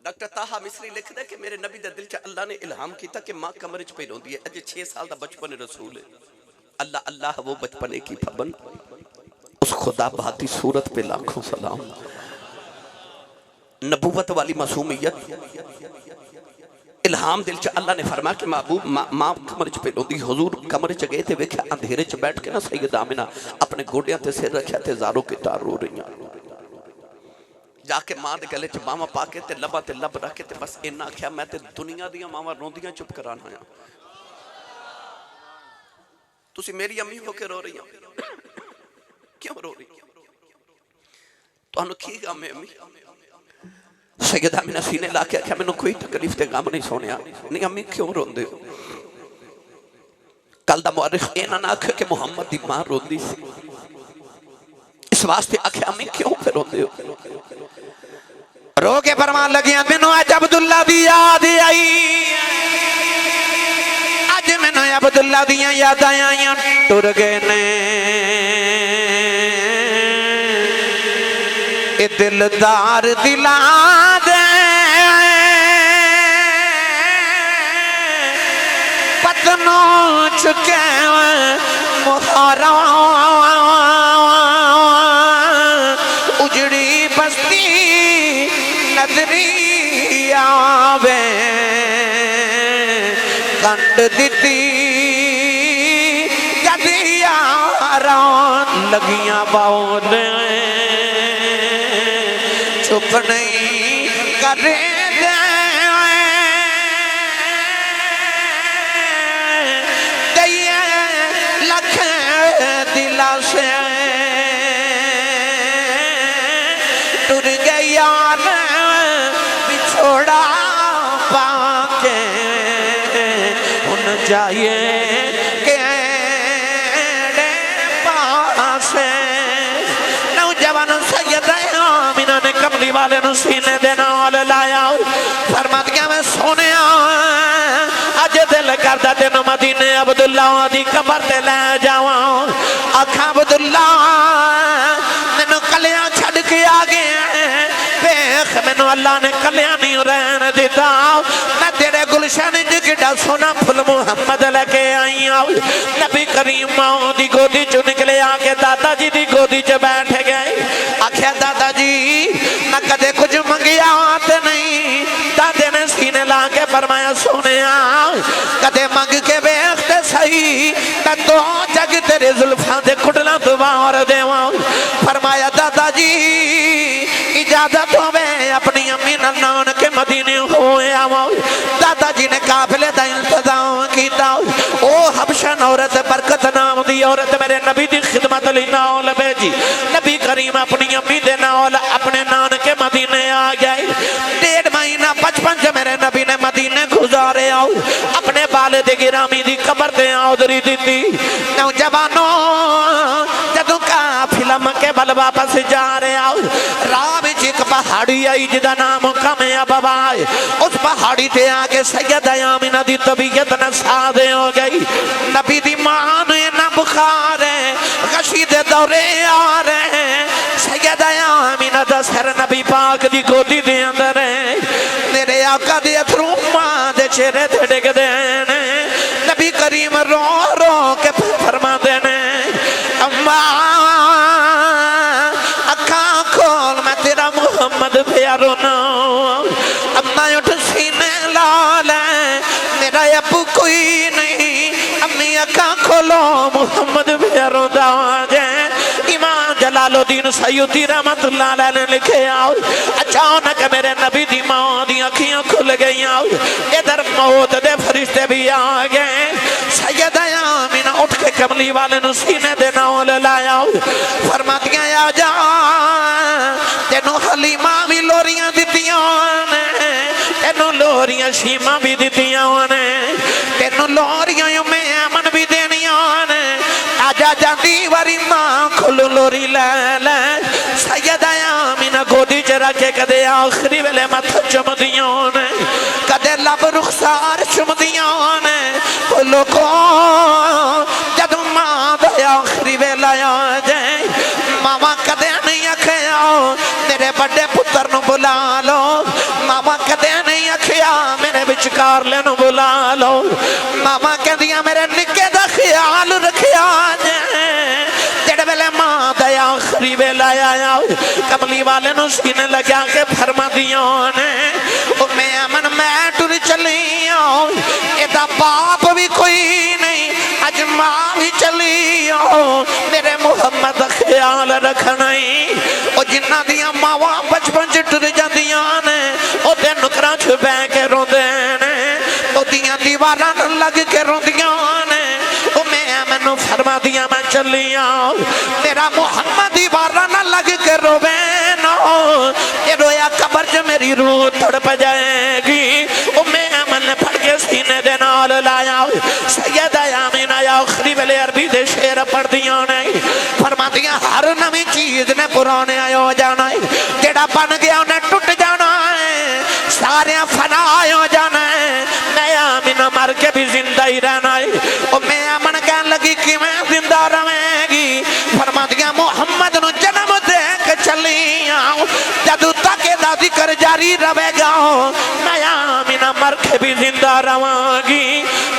[SPEAKER 1] डॉक्टर ताहा मिस्री लिखदा कि मेरे नबी दे दिल च अल्लाह ने इल्हाम किया कि मां कमरे च पई रोंदी है अजे 6 साल दा बचपन रसूल है अल्लाह अल्लाह वो बचपने की पाबंद उस खुदा बहाती सूरत पे लाखों सलाम नबूवत वाली मासूमियत इल्हाम दिल च अल्लाह ने फरमाया कि महबूब मां कमरे च पे रोंदी हुजूर कमरे च गए थे वेख्या अंधेरे च बैठ के ना सैयदा आमिना अपने गोडियां ते सिर रखया ते ज़ारों के तार रो रही जाके मां दे गले च बावां पा के ते लबा ते लब रख के ते बस इन्ना आख्या मैं ते दुनिया दियां मावां रोंदियां चुप कराना आया तुसी मेरी अम्मी होके रो रही हो क्यों रो रही तुहानू की गम है अम्मी सैयदा आमिना सीने ला के आख्या मैनू कोई तकलीफ ते गम नहीं सोनिया नहीं अम्मी क्यों रोंदे हो कल दा मुअर्रिख इन्हां ने आख्या कि मुहम्मद दी मां रोंदी सी इस वास्ते आख्या अम्मी क्यों फिर रोंदे हो रो के फरमान लगियां मैनू अज अब्दुल्ला दी याद आई अज मैनू अब्दुल्ला दी याद आईयां टुर गए ने दिलदार दिला दे पतनों चुके मुहारा उजड़ी बस्ती नजरी आवे कंड दिती गदियारा लगियां बाउले चुप नहीं करे दे दइए लख दिला से टुर गया बिछोड़ा पाके उन जाइए के पासे नौजवान सैयद आमिना ने कमली वाले नु सीने दे नाल लाया फरमात गया मैं सोने अज दिल करदा तेन मदीने अब्दुल्ला दी कबर ते ले जावां आखा अब्दुल्ला मैनू कलियां छड़ के आ गए देख मैनू अल्लाह ने कलियां नहीं रहन दिता मैं तेरे गुलशन च किड्डा सोना फुल मुहम्मद लेके आई हूं नबी करीम मां दी गोदी चो निकले आके दादा जी दी गोदी च बैठ गए आख्या दादा जी मैं कदे कुछ मंगिया ते नहीं दादे ने सीने ला के फरमाया सोने कदे मंग के वेख ते सही मैं तो जग तेरे जुल्फां दे कुटला तो बाहर देवां फरमाया दादा जी इजाजत होवे अपनी अम्मी नान के मदीने होए आवां दादा जी ने काफिले दा इंतजाम कीता ओ हबशा औरत बरकत नाम दी औरत मेरे नबी दी खिदमत लई नाल भेजी नबी करीम अपनी अम्मी दे नाल अपने नान के मदीने आ गए 1.5 महीना 55 मेरे नबी ने मदीने गुजारे आओ अपने बाले दे गिरामी दी कबर ते आउदरी दी नौजवानों जदों काफिला मक्के बल वापस जा रहे आओ राह विच एक पहाड़ी आई जिदा नाम कामयाब बाबा उस पहाड़ी ते आके सैयद आमिना दी तबीयत नसादे हो गई नबी दी मां ने ना बुखार है गशी दे दौरे आ रहे सैयद आमिना दा सर नबी पाक दी गोदी दे अंदर है मेरे आका दे अथरू मां दे चेहरे ते डिगदे ने नबी करीम रो रो के फरमाते ने अम्मा अखा खोल मैं तेरा मुहम्मद प्यारो ना अम्मा उठ सीने ला ले मेरा अबू कोई नहीं अम्मी अखा खोलो मुहम्मद प्यारो दाजे इमाम जलालुद्दीन सयूती रहमतुल्लाह अलैह ने लिखे आओ अचानक मेरे नबी दी मां दी अखियां खुल गईं इधर मौत दे फरिश्ते भी आ गए सैयद आमिना उठ के कमली वाले नु सीने दे नाल लाया फरमातियां आ जा तेनू हलीमा भी लोरियां दित्तियां ने तेनू लोरियां शीमा भी दित्तियां ने तेनू लोरियां मैं अमन भी देनियां ने आजा जाती वारी मां खोलो लोरी ले ले सैयद आमिना गोदी च रखे कदे आखिरी वेले मत चुमदियां ने कदे लब रुखसार चुमदियां ने बोलो को जदों मां दा आखिरी वेला आ जाए मामा कदे नहीं आखिया मेरे बड़े पुत्र नु बुला लो मामा कदे नहीं आखिया मेरे विचकार ले नु बुला लो मामा कहदियां मेरे निक्के दा ख्याल रखिया जेड़े वेले मां दा आखिरी वेला आया कमली वाले नु सीने लगा के फरमादियां ने ओ मैं अमन मैं टुर चली एदा बाप भी कोई नहीं अज मां भी चली मेरे मुहम्मद दा ख्याल रखना ओ जिन्ना दियां मावां बचपन च टुर जांदियां ने ओदे नुकरां च बैठ के रोंदे ने ओदियां दीवारां लग के रोंदियां ने ओ मैं मैनू फरमा दिया मैं चली मेरा मुहम्मद दीवारां ना लग के रोवे ना ये रोया कब्र च मेरी रूह तड़प जाएगी ओ मैं मन फड़ के सीने दे नाल लाया सैयद आमिना आखिरी वेले अरबी दे शेर पढ़दियां ने फरमादियां हर नवी चीज ने पुराने हो जाना है जेड़ा बन गया उन्हें टूट जाना है सारे फना हो जाना है मैं आमिना मर के भी जिंदा ही रहना है ओ मैं अमन कहन लगी कि मैं जिंदा रहेगी फरमादियां मुहम्मद नु जन्म दे के चल चलिया जदू तक दा जिक्र जारी रहेगा नया मीना मर के भी जिंदा रवांगी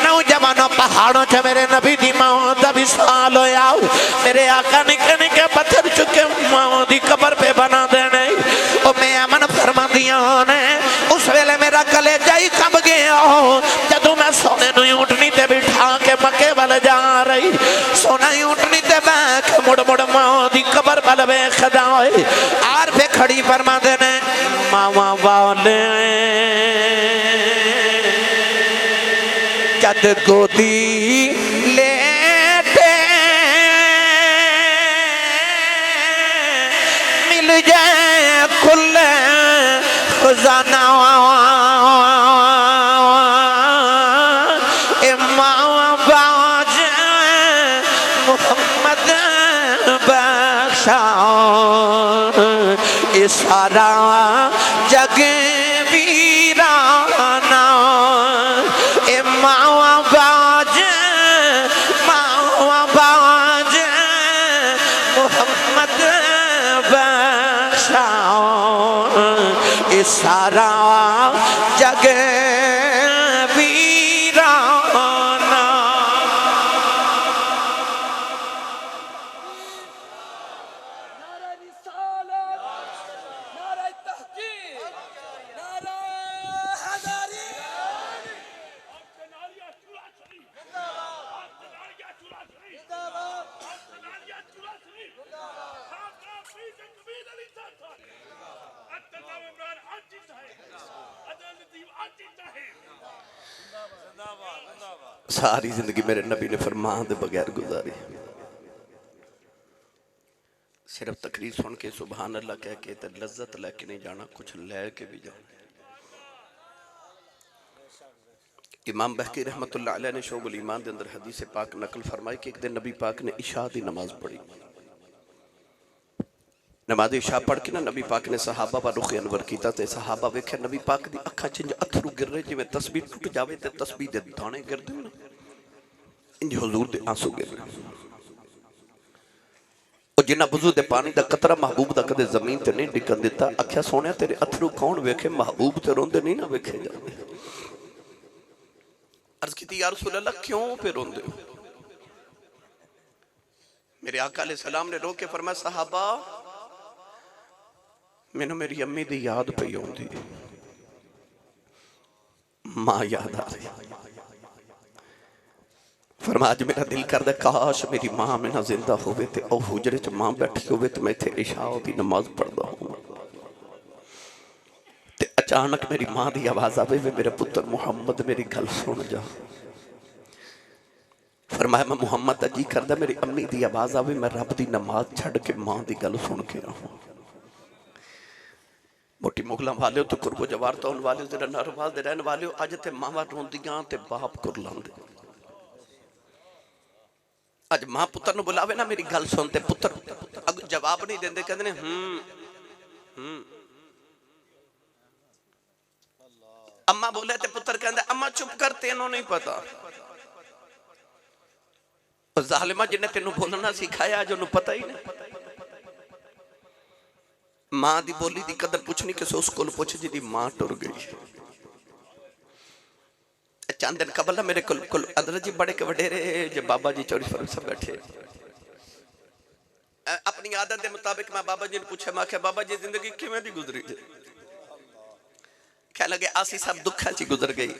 [SPEAKER 1] नौजवानों पहाड़ों च मेरे नबी दी मौत भी साल होया मेरे आका निके निके पत्थर चुके मां दी कब्र पे बना देने ओ मैं अमन फरमांदियां ने उस वेले मेरा कलेजा ही कंब गया जदों मैं सोने नु ऊंटनी ते बिठा के मक्के वाल जा रही सोना ऊंटनी ते बैठ मुड़ मुड़ मां दी कब्र वाल वेखदा होए आर पे खड़ी फरमांदे ने मावा वाले जद गोदी लेते मिल जाए खुले खजाना मोहम्मद बख्शा सारा जग वीराना ए मावा बाज मोहम्मद बख्शा ए सारा जग वीराना
[SPEAKER 3] सारी जिंदगी मेरे नबी ने फरमान दे बगैर गुजारी सिर्फ तकरीर सुन के सुभान अल्लाह कह के ते लज्जत लेके नहीं जाना कुछ ले के भी जाना। इमाम बहकी रहमतुल्लाह अलैह ने शोबुल ईमान के अंदर हदीस पाक नकल फरमाई कि एक दिन नबी पाक ने इशा की नमाज पढ़ी नमाज इशा पढ़ के ना नबी पाक ने सहाबा पर रुख अनवर किया ते सहाबा वेख्या नबी पाक दी अखां च अथरू गिर रहे जिवें तस्बीह टूट जावे ते तस्बीह दे दाने गिरदे ना इंज हुजूर दे आंसू गिर रहे और जिन्ना वुजू दे पानी दा कतरा महबूब दा कदे जमीन ते नहीं डिगन दिता आख्या सोनिया तेरे अथरू कौन वेखे महबूब ते रोंदे नहीं ना वेखे जाते। अर्ज की या रसूल अल्लाह क्यों पे रोंदे हो? मेरे आका अलैहि सलाम ने रोक के फरमाया सहाबा मैनू मेरी अम्मी दी याद पई आउंदी मां याद आ रही फरमा अज मेरा दिल करदा काश मेरी मां मेरे नाल जिंदा होवे ते ओ हुजरे च मां बैठी होवे ते मैं इत्थे इशा दी नमाज पढ़दा होवां ते अचानक मेरी मां दी आवाज आवे वे मेरे पुत्र मुहम्मद मेरी गल सुन जा। फरमाया मैं मुहम्मद दा जी करदा मेरी अम्मी दी आवाज आवे मैं रब दी नमाज छड़ के मां दी गल सुन के आवां। मोटी मुगलों वाले तो कुर्बो जवार तो वाले जरा नरवाल दे रहने वाले अज ते मावा रोंदियां ते बाप कुरलांदे अज मां पुत्र नु बुलावे ना मेरी गल सुन ते पुत्र अग जवाब नहीं देंदे कहंदे ने अम्मा बोले ते पुत्र कहंदा अम्मा चुप कर तेनों नहीं पता जालिमा जिन्ने तेनू बोलना सिखाया अज उन्हें पता ही नहीं। मां दी बोली दी कदर पुछनी किसी उस कोल पुछ जिहदी मां टुर गई। चंद दिन कबल ना मेरे कोल अदर जी बड़े के वडेरे जो बाबा जी चौरी फरूख साहब बैठे अपनी आदत के मुताबिक मैं बाबा जी ने पूछा मैं आख्या बाबा जी जिंदगी किवें दी गुजरी जे? कह लगे आसी सब दुखा च गुजर गई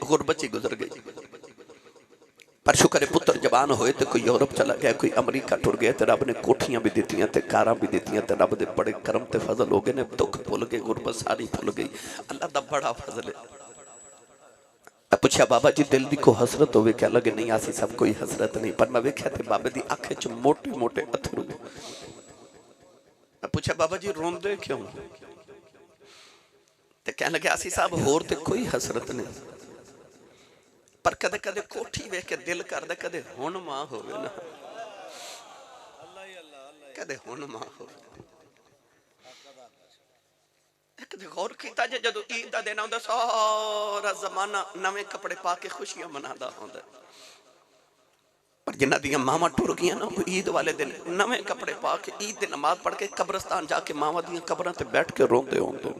[SPEAKER 3] गुरबत च गुजर गई पर शुक्र है पुत्र जवान होए तो कोई यूरोप चला गया कोई अमरीका टुर गया तो रब ने कोठियां भी दित्तियां ते कारां भी दित्तियां ते रब दे बड़े करम ते फजल हो गए ने दुख भुल गए गुरबत सारी भुल गई अल्लाह दा बड़ा फजल है। मैं पूछा बाबा जी दिल दी को हसरत होवे कह लगे नहीं आसी सब कोई हसरत नहीं पर मैं वेख्या ते बाबे दी आंखें च मोटे मोटे अथरू। मैं पूछा बाबा जी रोंदे क्यों ते कह लगे आसी साहब होर ते कोई हसरत नहीं पर कदे कदे कोठी वेख के दिल करदा कदे हुण मां होवे ना कदे हुण मां होवे। एक गौर कीता जे जदों ईद दा दिन आउंदा सारा जमाना नवे कपड़े पा के खुशियां मनादा हुंदा पर पर जिन्हां दियां मावां टुर गई ना ईद वाले दिन नवे कपड़े पा के ईद की नमाज पढ़ के कब्रस्तान जाके मावां दियां कब्रां ते बैठ के रोंदे होंदे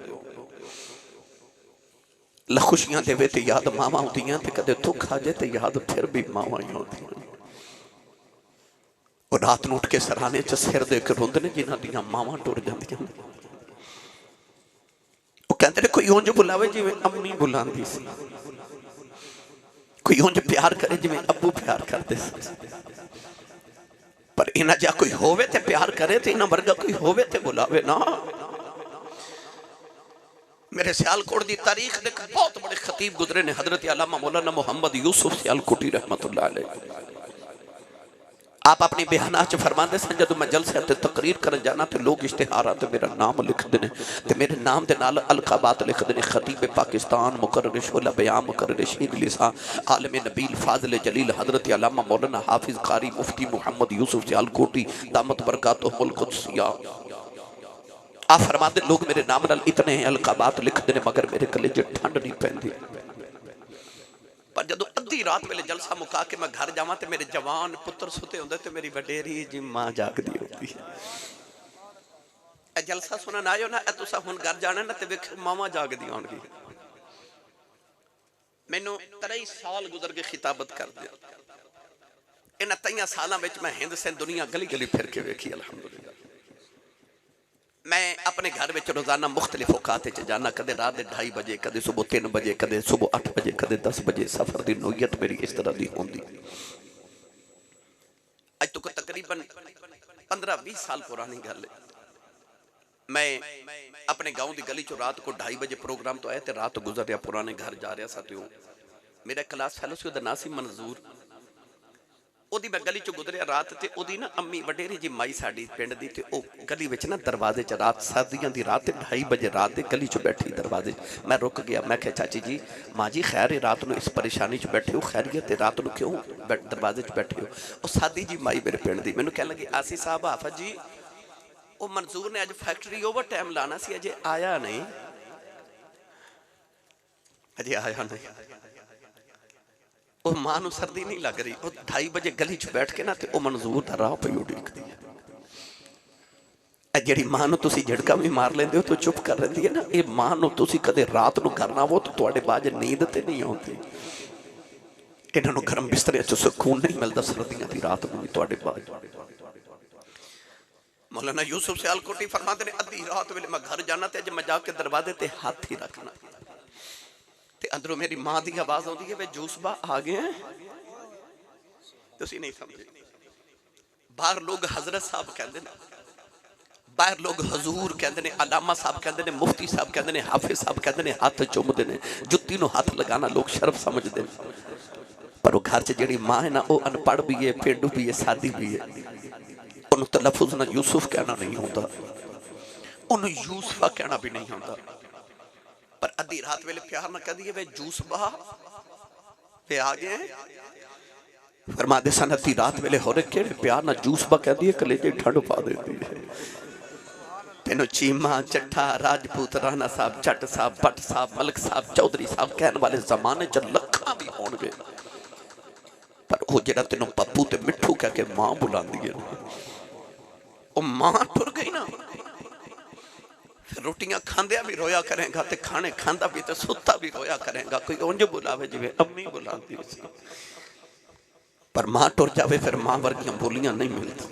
[SPEAKER 3] खुशियां देवे ते याद मावां आउंदियां ते कदे दुख आ जाए ते याद फिर भी मावां ही आउंदियां। और रात नूं उठ के सराने च सिर दे के रोंदे ने जिन्हां दियां मावां टुर जांदियां। वो कहते ने कोई उंज बुलावे जिवें अम्मी बुलांदी सी, कोई उंज प्यार करे जिवें अब्बू प्यार करते सी। पर इन्हां जा कोई होवे ते प्यार करे ते इन्हां वर्गा कोई होवे ते बुलावे ना। मेरे सियालकोट की तारीख दे बहुत बड़े खतीब गुजरे ने हजरत अल्लामा मौलाना मोहम्मद यूसुफ सियालकोटी रहमतुल्लाह अलैह। आप अपनी बयानात च फरमाते सन जदों मैं जलसे ते तकरीर करन जाना ते लोग इश्तिहारां ते मेरा नाम लिखते हैं ते मेरे नाम दे नाल अलकाबात लिखते हैं। खतीब पाकिस्तान मुकर्रर शोला बयान मुकर्रर शीर लिसा आलम नबील फाजिल जलील हजरत अल्लामा मौलाना हाफिज कारी मुफ्ती मोहम्मद यूसुफ सियालकोटी दामत बरकातुहुल कुद्सिया। आप फरमाते लोग मेरे नाम नाल इतने अलकाबात लिखते हैं मगर मेरे कले च ठंड नहीं पैंदी। पर जदों अद्धी रात वेले जलसा मुका के मैं घर जावां ते मेरे जवान पुत्र सुते होंदे ते मेरी वडेरी जी मां जागदी होंदी है। ए जलसा सुनन आयो ना, ए तुसा हुण घर जाना ना ते वेख मावां जागदी होणगी। मैनू 23 साल गुजर के खिताबत कर दे। इन्हां 23 सालां विच मैं हिंद सिंध दुनिया गली गली फिर के वेखी अल्हम्दुलिल्लाह। मैं अपने घर में रोजाना मुख्तलिफ औकात जाना, कदे रात 2:30 बजे, कदे सुबह 3 बजे, कदे सुबह 8 बजे, कदे 10 बजे। सफर की नोयत मेरी इस तरह की होंगी। अज तो तकरीबन 15-20 साल पुरानी गल है। मैं अपने गांव की गली चो रात को 2:30 बजे प्रोग्राम तो आया तो रात गुजर रहा पुराने घर जा रहा सा। तो मेरा क्लास फैलो से नाम सी मंजूर। ओदी मैं गली चो गुजरिया रात ते ओदी ना अम्मी वडेरी जी माई साडी पिंड दी ते ओ गली विच ना दरवाजे च रात सर्दियां दी रात 2:30 बजे रात दे गली च बैठी दरवाजे। मैं रुक गया, मैं कहा चाची जी माँ जी खैर है रात नूं इस परेशानी च बैठे हो, खैरियत है रात नूं क्यों दरवाजे च बैठे हो? ओ सादी जी माई मेरे पिंड दी मैनूं कहण लगी आसी साहब हाफज जी ओ मंजूर ने अज फैक्ट्री ओवर टाइम लाना सी, अजे आया नहीं, अजे आया नहीं। मां नूं सर्दी नहीं लग रही, 2:30 बजे गली च बैठ के ना ते मंजूर दा राह पई उड़ीकदी है। जिहड़ी मां नूं तुसीं झटका भी मार लेंदे हो तो चुप कर रहिंदी है ना, ये मां नूं तुसीं कदे रात नूं करना वो तो तुहाडे बाज नींद ते नहीं आउंदी। इन्हां नूं गरम बिस्तरे च सुकून नहीं मिलदा सर्दियां दी रात नूं तुहाडे बाज। मौलाना यूसुफ सियालकोटी फरमाते ने अद्धी रात वेले मैं घर जाना ते अज मैं जाके दरवाजे ते हाथ ही रखना ते अंदरों मेरी मां की आवाज आती है वे जूसबा आ गए हैं। तुसीं नहीं समझे। बाहर लोग हजरत साहब कहते हैं, बाहर लोग हजूर कहते हैं, अलामा साहब कहते हैं, मुफ्ती साहब कहते हैं, हाफिज साहब कहते हैं, हाथ चुमते हैं, जुत्ती नूं हाथ लगाना लोग शर्फ समझते हैं। पर वो घर च जिहड़ी मां है ना वो अनपढ़ भी है, पेंडू भी है, सादी भी है। उन्होंने तलफुज ना यूसुफ कहना नहीं होता, उन्होंने यूसुफा कहना भी नहीं होता। पर अद्धी रात वेले प्यार ना कह दिए वे जूसबा वे आ गए। फरमाते सन अद्धी रात वेले हो रहे केड़े प्यार ना जूसबा कह दिए कलेजे ठंड पा देती है। तेनों चीमा चट्ठा राजपूत राणा साहब जट साहब भट्ट साहब मलक साहब चौधरी साहब कहने वाले जमाने च लखा भी होणगे, पर वो जेड़ा तेनों पप्पू ते मिठू कह के मां बुलांदी है वो मां टुर गई ना। रोटियां खांदिया भी रोया करेगा ते खाने खांदा भी ते सुता भी रोया करेगा। कोई उंज बुलावे जिवें अम्मी बुलाती सी, पर मां टुर जावे फिर मां वर्गियां बोलियां नहीं मिलती।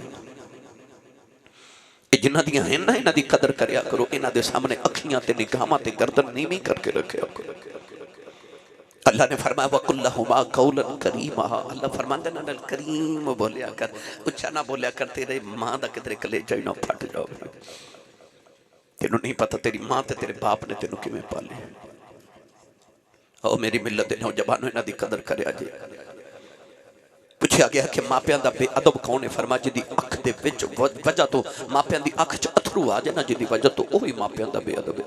[SPEAKER 3] जिन्हां दियां हैं ना इन्हां दी कदर करया करो, इन्हां दे सामने अखियां ते निगाहां ते गर्दन नीवी करके रखया करो। अल्लाह ने फरमाया वकुल्लहुमा कौलन करीमा। अल्लाह फरमांदे ना करीम बोलिया कर, उच्चा ना बोलिया कर, तेरे मां दा किधरे कलेजा ही ना फट जावे। तेनू नहीं पता तेरी मां ते तेरे बाप ने तेनू किवें पाले। ओ मेरी मिलत दे नौजवानों इन्हां दी कदर करया जे। पूछा गया कि मापियां दा बेअदब कौन है? फरमाया जिहदी अख दे विच वजह तो मापियां दी अख च अथरू आ जाए ना, जिहदी वजह तो ओही मापियां दा बेअदब है।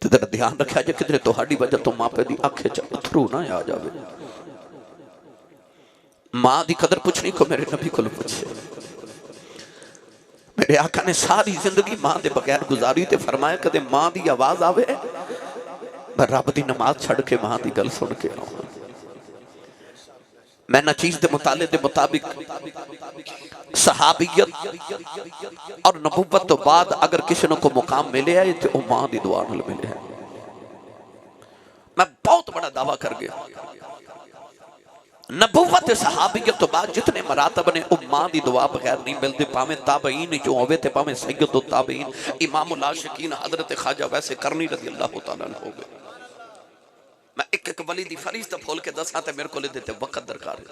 [SPEAKER 3] ते तेरा ध्यान रखिया जे किधरे तुहाडी वजह तो मापे दी अख च अथरू ना आ जावे। मां दी कदर पुछनी को मेरे नबी को पूछे। मेरे आका ने सारी जिंदगी मां दे बगैर गुजारी ते फरमाया कदे मां दी आवाज आवे मैं रब दी नमाज छड़ के मां दी गल सुन के आऊं। मैं ना चीज के मुताले के मुताबिक सहाबियत और नबूवत तो बाद अगर किसी को मुकाम मिले है तो वह मां की दुआ नाल मिले है। मैं बहुत बड़ा दावा कर गया, नबूवत सहाबियत तो बाद जितने मरातब ने वो मां की दुआ बगैर नहीं मिलते, भावें ताबईन जो होवे ते भावें सैयद ताबईन इमामुल आशिकीन हजरत ख्वाजा वैसे करनी रज़ी अल्लाह तआला अन्हु हो गए। मैं एक एक वली दी फरीज़त खोल के दसा ते मेरे को देते वक्त दरकार है।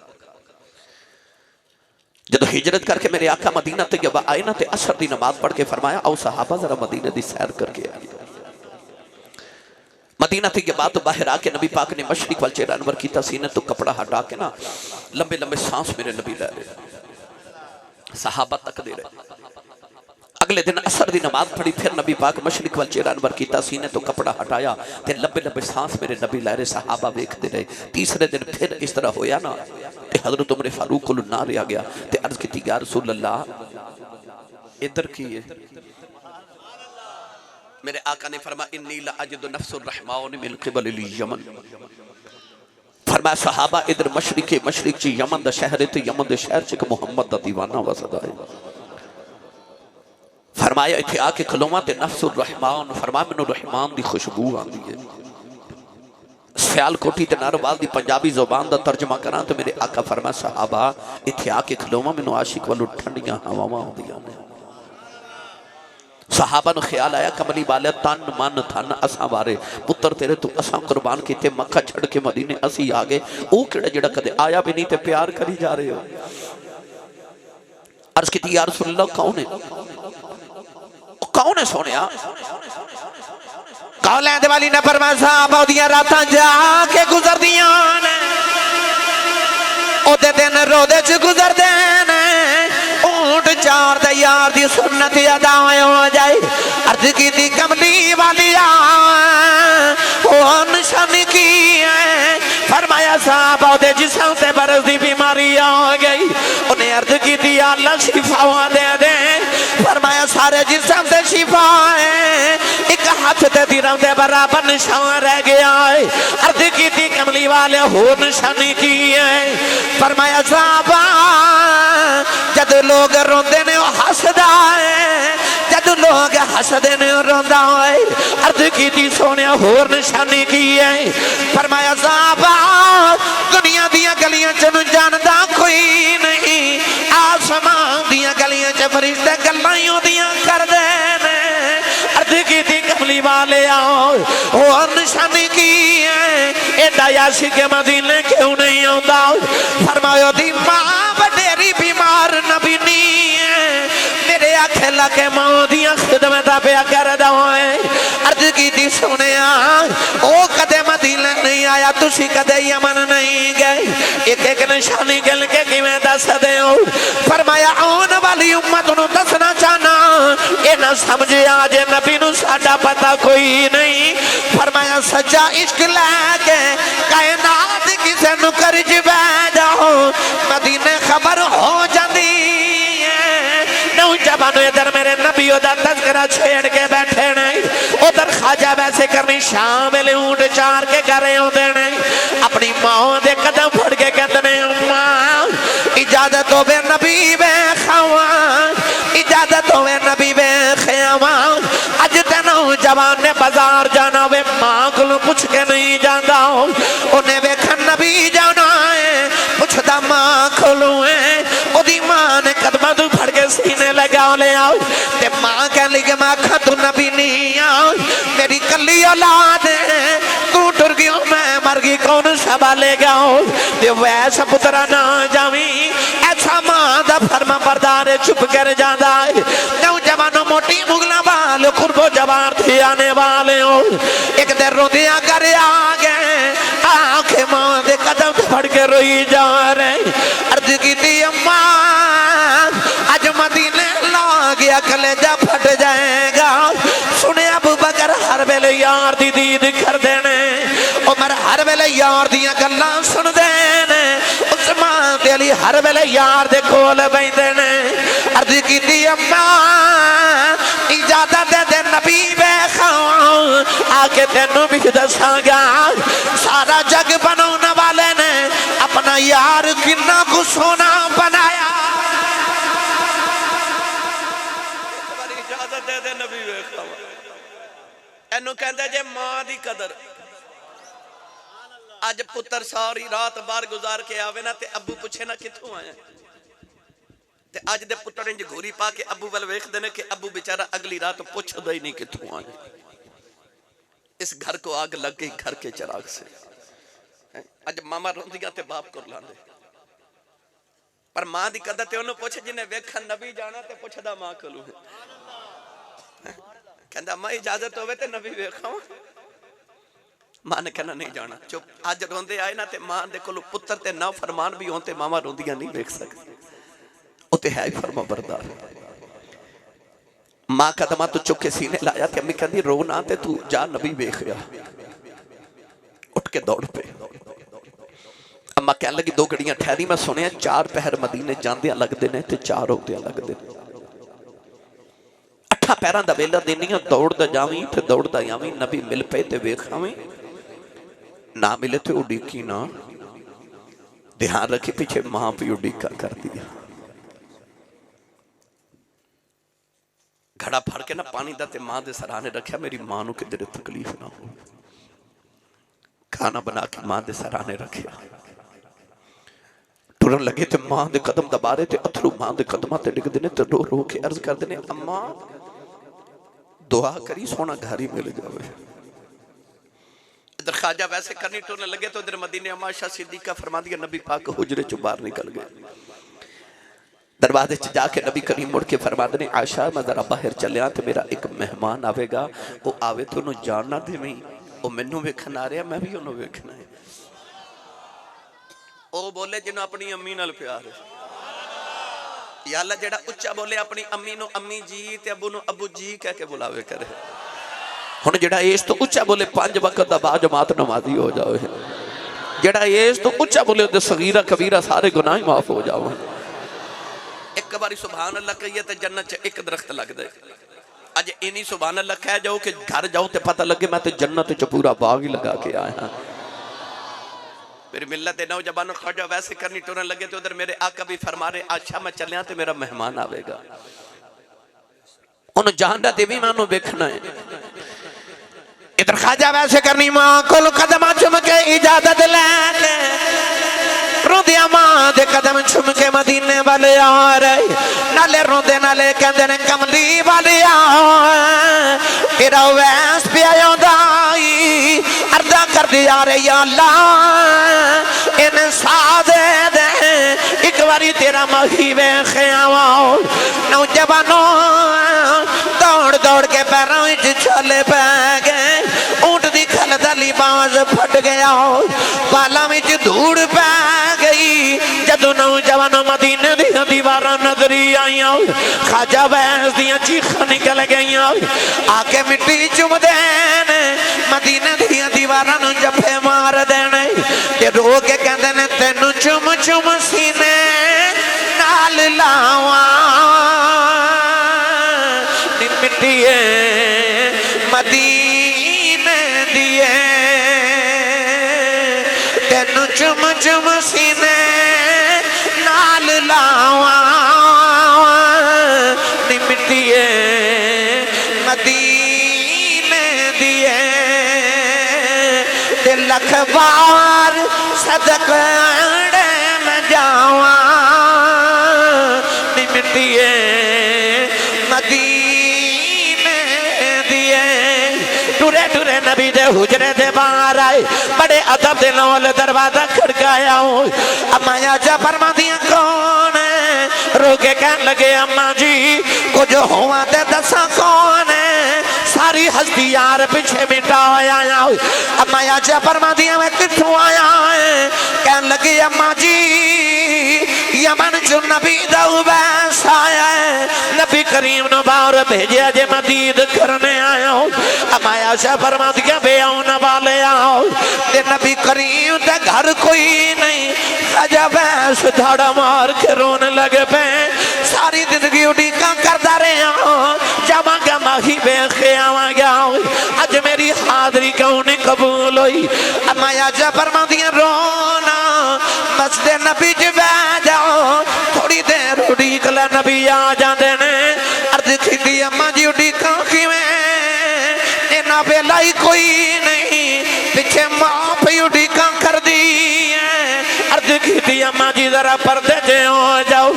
[SPEAKER 3] जब हिजरत करके मेरे आका मदीना तैयबा आए ना, तो असर की नमाज पढ़ के फरमाया आओ सहाबा जरा मदीना की सैर करके आए। मदीना तैयबा तो बाहर आके नबी पाक ने मशरिक वाल चेहरा अनवर किया, सीने तो कपड़ा हटा के ना लंबे लंबे सांस मेरे नबी ले रहे, सहाबा तक दे रहे। अगले दिन असर की नमाज पढ़ी, फिर नबी पाक मशरिक वाल चेहरा अनवर किया, सीने तो कपड़ा हटाया, ते लंबे लंबे सांस मेरे नबी लै रहे, सहाबा वेखते रहे। तीसरे दिन फिर इस तरह होया ना, हज़रत उमर फारूक को ना रहा गया, ते अर्ज की या रसूल अल्लाह इधर की है। मेरे आका ने फरमाया इन्नी ला अजिदु नफ्सुर रहमान मिन क़िबल यमन। फरमाया सहाबा इधर मशरिक च यमन दा शहर है, ते यमन दे शहर च एक मुहम्मद दा दीवाना वसदा है। फरमाया इत्थे आके खलोवा ते नफ्सुर रहमान, फरमाया मैनू रहमान दी खुशबू आंदी है। सियालकोटी ते नारोवाल दी पंजाबी जुबान दा तर्जमा करा तो मेरे आका फरमाया सहाबा इत्थे आके खलोवा मैनू आशिक वालों ठंडियां हवावां आउंदियां ने। सहाबा नूं ख्याल आया कमली वाले तन मन धन असां वारे पुत्र तेरे तू असां कुर्बान कीते, मक्का छड़ के मदीने असी आ गए, वो किहड़ा जिहड़ा कदे आया भी नहीं ते प्यार करी जा रहे हो। अर्ज की या रसूल अल्लाह कौन है? कौन है सोनिया?
[SPEAKER 1] कौले दिवाली ने फरमाया साहबा दियां रातां जाके गुजरदियां ने, ओदे दिन रोदे च गुजरदे ने, ऊंट चार दे यार दी सुन्नत अदा हो जाए। अर्ज कीती कमली वालिया ओ निशानी की है? फरमाया साहबा ओदे जिस्म ते बरस दी बीमारी आ गई। उन्हें अर्ज कीती अल्लाह शिफा दे दे। फरमाया सारे जिस्म ते शिफा है, एक हाथ ते दिरम दे बराबर निशान रह गया है। अर्ज कीती कमली वाले हो निशानी की है? फरमाया साहबा जद लोग रोंदे ने हसदा है, जद लोग हसदे ने रोंदा है। अर्ज कीती सोने होर निशानी की है? फरमाया साहबा दुनिया दियां गलियां च जानदा कोई नहीं, आसमान दियां गलियां च फरिश्ते गल्लां ही ओदियां करदे ने। अर्ज कीती कमली वाले आओ होर निशानी की है? एडा याशिक मदीने क्यों नहीं आउंदा? फरमाया दी मां वडेरी बीमार नबी नहीं है, मेरे आखे लगे मां दियां खिदमत पे करदा है। अर्ज कीती सुनिया ओ कदे मदीने नहीं आया, तुसी कदे यमन नहीं गए, एक एक निशानी गिन के किवें दस दे हो? फरमाया आने वाली उम्मत नूं दसना चाहना ए ना समझे आज नबी नूं साडा पता कोई नहीं। फरमाया सच्चा इश्क लैके कायनात किसे नूं करज बैठ जाओ, मदीने खबर हो जाती है। नौजवानों इधर मेरे नबी दा तज़किरा छेड़ के बैठे नहीं, उधर ख्वाजा वैसे करनी शामिल ऊंट चार के घरे आउंदे ने, अपनी मां दे कदम फड़ के कहते ने मां इजाजत होवे नबी वे खावा, इजाजत होवे नबी वे खावा। अज ते नौजवान ने बाजार जाना वे मां को पूछ के नहीं जाता, उन्हें वेखन नबी जाना है पुछदा मां कोलों है। ओदी मां ने कदमां तू फड़ के सीने लगा ले आओ, ते मां कह लगी मैं आखा तू नबी नहीं आओ, मेरी कली औलाद है, तू टुर गयो मैं मर गई कौन संभालेगा? ते वैसा पुत्रा ना जावी, ऐसा मां दा फर्मा बरदार चुप कर जाता है। नौजवानों मोटी मुगला वाल खुरबो जवान थे आने वाले हो, एक दिन रोदिया कर आ गए, आंखें मां दे कदम फड़ के रोई जा रहे। अर्ज की अम्मा आज मदीने ला गया कलेजा फट जाएगा। सुने अबू बकर हर वेले यार दी दीद कर देने, उमर हर वेले यार दियां गल्लां सुनदे ने, उस्मान ते अली हर वेले यार दे कोल बैठे ने। अर्ज की अम्मा इजाजत दे नबी वेखा आके तेनू भी दसांगा, सारा जग बनाने वाले ने अपना यार किन्ना को सोना बनाया।
[SPEAKER 3] इजाजत दे दे नबी वेखा एनू कहंदे जे मां दी कदर। अज पुत्र सारी रात बाहर गुजार के आवे ना ते अबू पूछे ना किथों आया ते अज दे पुत्र इंज घोरी पा के अबू वल वेखदे ने कि अबू बेचारा अगली रात पुछदा ही नहीं किथों आया। इस घर को आग लग गई घर के चिराग से। अज मामा रोंदियां ते बाप को लांदे पर मां दी कदर ते ओनू पुछ जिन्हें वेखन नबी जाना ते पुछदा मां कोलू कहंदा मैं इजाजत होवे ते नबी वेखां। मां ने कहना नहीं जाना चुप। अज रोंदे आए ना ते मां दे कोलों पुत्र ते ना फरमान भी हों ते मामा रोंदियां नहीं वेख सकदी। ओ ते है ही फरमा बरदार। मां कदमा तू चुक के सीने लाया ते अम्मी कहंदी रो ना ते तू जा नबी वेख गया। उठ के दौड़ पे अम्मा कह लगी 2 घड़ियां ठहरी मैं सुनिया 4 पहर मदीने जांदियां लगदे ने ते 4 आउंदियां लगदे ने। 8 पैरां दा वेला देनियां दौड़दा जावीं ते दौड़दा आवीं। नबी मिल पे ते वेख आवीं ना मिले तो उड़ीकी ना। ध्यान रखी पीछे मां भी उड़ीका कर दिया। घड़ा फड़ के ना पानी दा ते मां दे सराहने रखा मेरी मां नू किधरे तकलीफ ना हो। खाना बना के मां दे सराहने रखा। टुरन लगे तो मां दे कदम दबा रहे थे अथरू मां दे कदमां ते डिगदे ने ते रो रो के अर्ज करदे ने अम्मा दुआ करी सोना घर ही मिल जावे। इधर ख्वाजा वैसे करनी टुरने लगे तो इधर मदीने अम्मा आयशा सिद्दीका फरमाती है नबी पाक हुजरे चो बाहर निकल गए। दरवाजे च जाके नबी करीम मुड़ के फरमाते ने आयशा मैं जरा बाहर चलिया तो मेरा एक मेहमान आवेगा वो आवे तो उन्होंने जानना देवी वो मैनू वेखन आ रहा मैं भी उन्होंने वेखना है। वो बोले जिन्हों अपनी अम्मी नाल प्यार है या अल्लाह जेड़ा उच्चा बोले अपनी अम्मी नु अम्मी जी ते अबू नु अबू जी कह के बुलावे करे। हुण जेड़ा इस तो उच्चा बोले 5 वक्त दा बाजमात नमाजी हो जावे। जेड़ा इस तो उच्चा बोले ते सगीरा कबीरा सारे गुनाह माफ हो जावे। एक बारी सुभान अल्लाह कहिए तो जन्नत च एक दरख्त लगदा है। अज इन्हीं सुभान अल्लाह कह जाओ कि घर जाओ तो पता लगे मैं तो जन्नत च पूरा बाग ही लगा के आया। मेरी मिल्लत दे नौजवानों ख्वाजा वैसे करनी टुरन लगे तो उधर मेरे आका भी फरमा रहे अच्छा मैं चलिया तो मेरा मेहमान आवेगा उन्होंने जानदा ते भी मैं उन्होंने वेखना है। इधर ख्वाजा वैसे करनी मां कोल कदम चुम के इजाजत लैके रोंदिया मां दे कदम चुम के मदीने वाले आ रहे नाले रोंदे नाले कहंदे ने कमली वाले आ तेरा वैस पिया आंदाई अर्दा कर दिया रे या अल्लाह इन सादे दे एक बारी तेरा मही वेख आवा। नौजवानों दौड़ दौड़ के पैरों विच छाले पै गए ऊंट दी खल दा लिबास फट गया बालां विच धूड़ पै गई। जदों नौजवानों मदीने दी दीवारां नजरी आईयां ख्वाजा वैस दियां चीखां निकल गईयां आके मिट्टी चुमदे ने मदीने दी दीवारां नूं जफे मार देने ते रो के कहंदे ने तैनूं चुम चुम सीने नाल लावां नी मिट्टीए मदीने दिए तैनूं चुम चुम सीने नाल लावां नी मिट्टीए मदीने दिए ते लख बार सदकड़े में जावा नी मिट्टीए मदीने दिए। टुरे टुरे नबी दे हुजरे दे बाहर आए बड़े अदब दे नाल दरवाजा खड़काया अम्मा आजा फरमादियां कौन रो के कहन लगे अम्मा जी कुछ हुआ ते दसा कौन सारी हस्ती यार पीछे मिटा आया। अम्मा आजा फरमादियां मैं किथों आया कहन लगी अम्मा जी यमन जो नबी दा उवैस आया है नबी करीम नु बाहर भेजा जे मदीद करने आया। अम्मा आजा फरमादियां बे आने वाले आओ ते नबी करीम दे घर कोई नहीं। ख्वाजा वैस धाड़ा मार के रोने लगे पे सारी जिंदगी उड़ीका करदा रहा जावांगा माही वेख आवांगा अज मेरी हाजरी क्यों नहीं कबूल हुई। अम्मा आजा फरमादियां रोना
[SPEAKER 1] लिबास दे नबी च बह जाओ थोड़ी देर उड़ीक ला नबी आ जाते ने अर्ज की अम्मा जी उड़ीका किवें इन्ना वेला ही कोई नहीं पिछे मां पी उड़ीका कर दी अर्ज की अम्मा जी जरा पर्दे च हो जाओ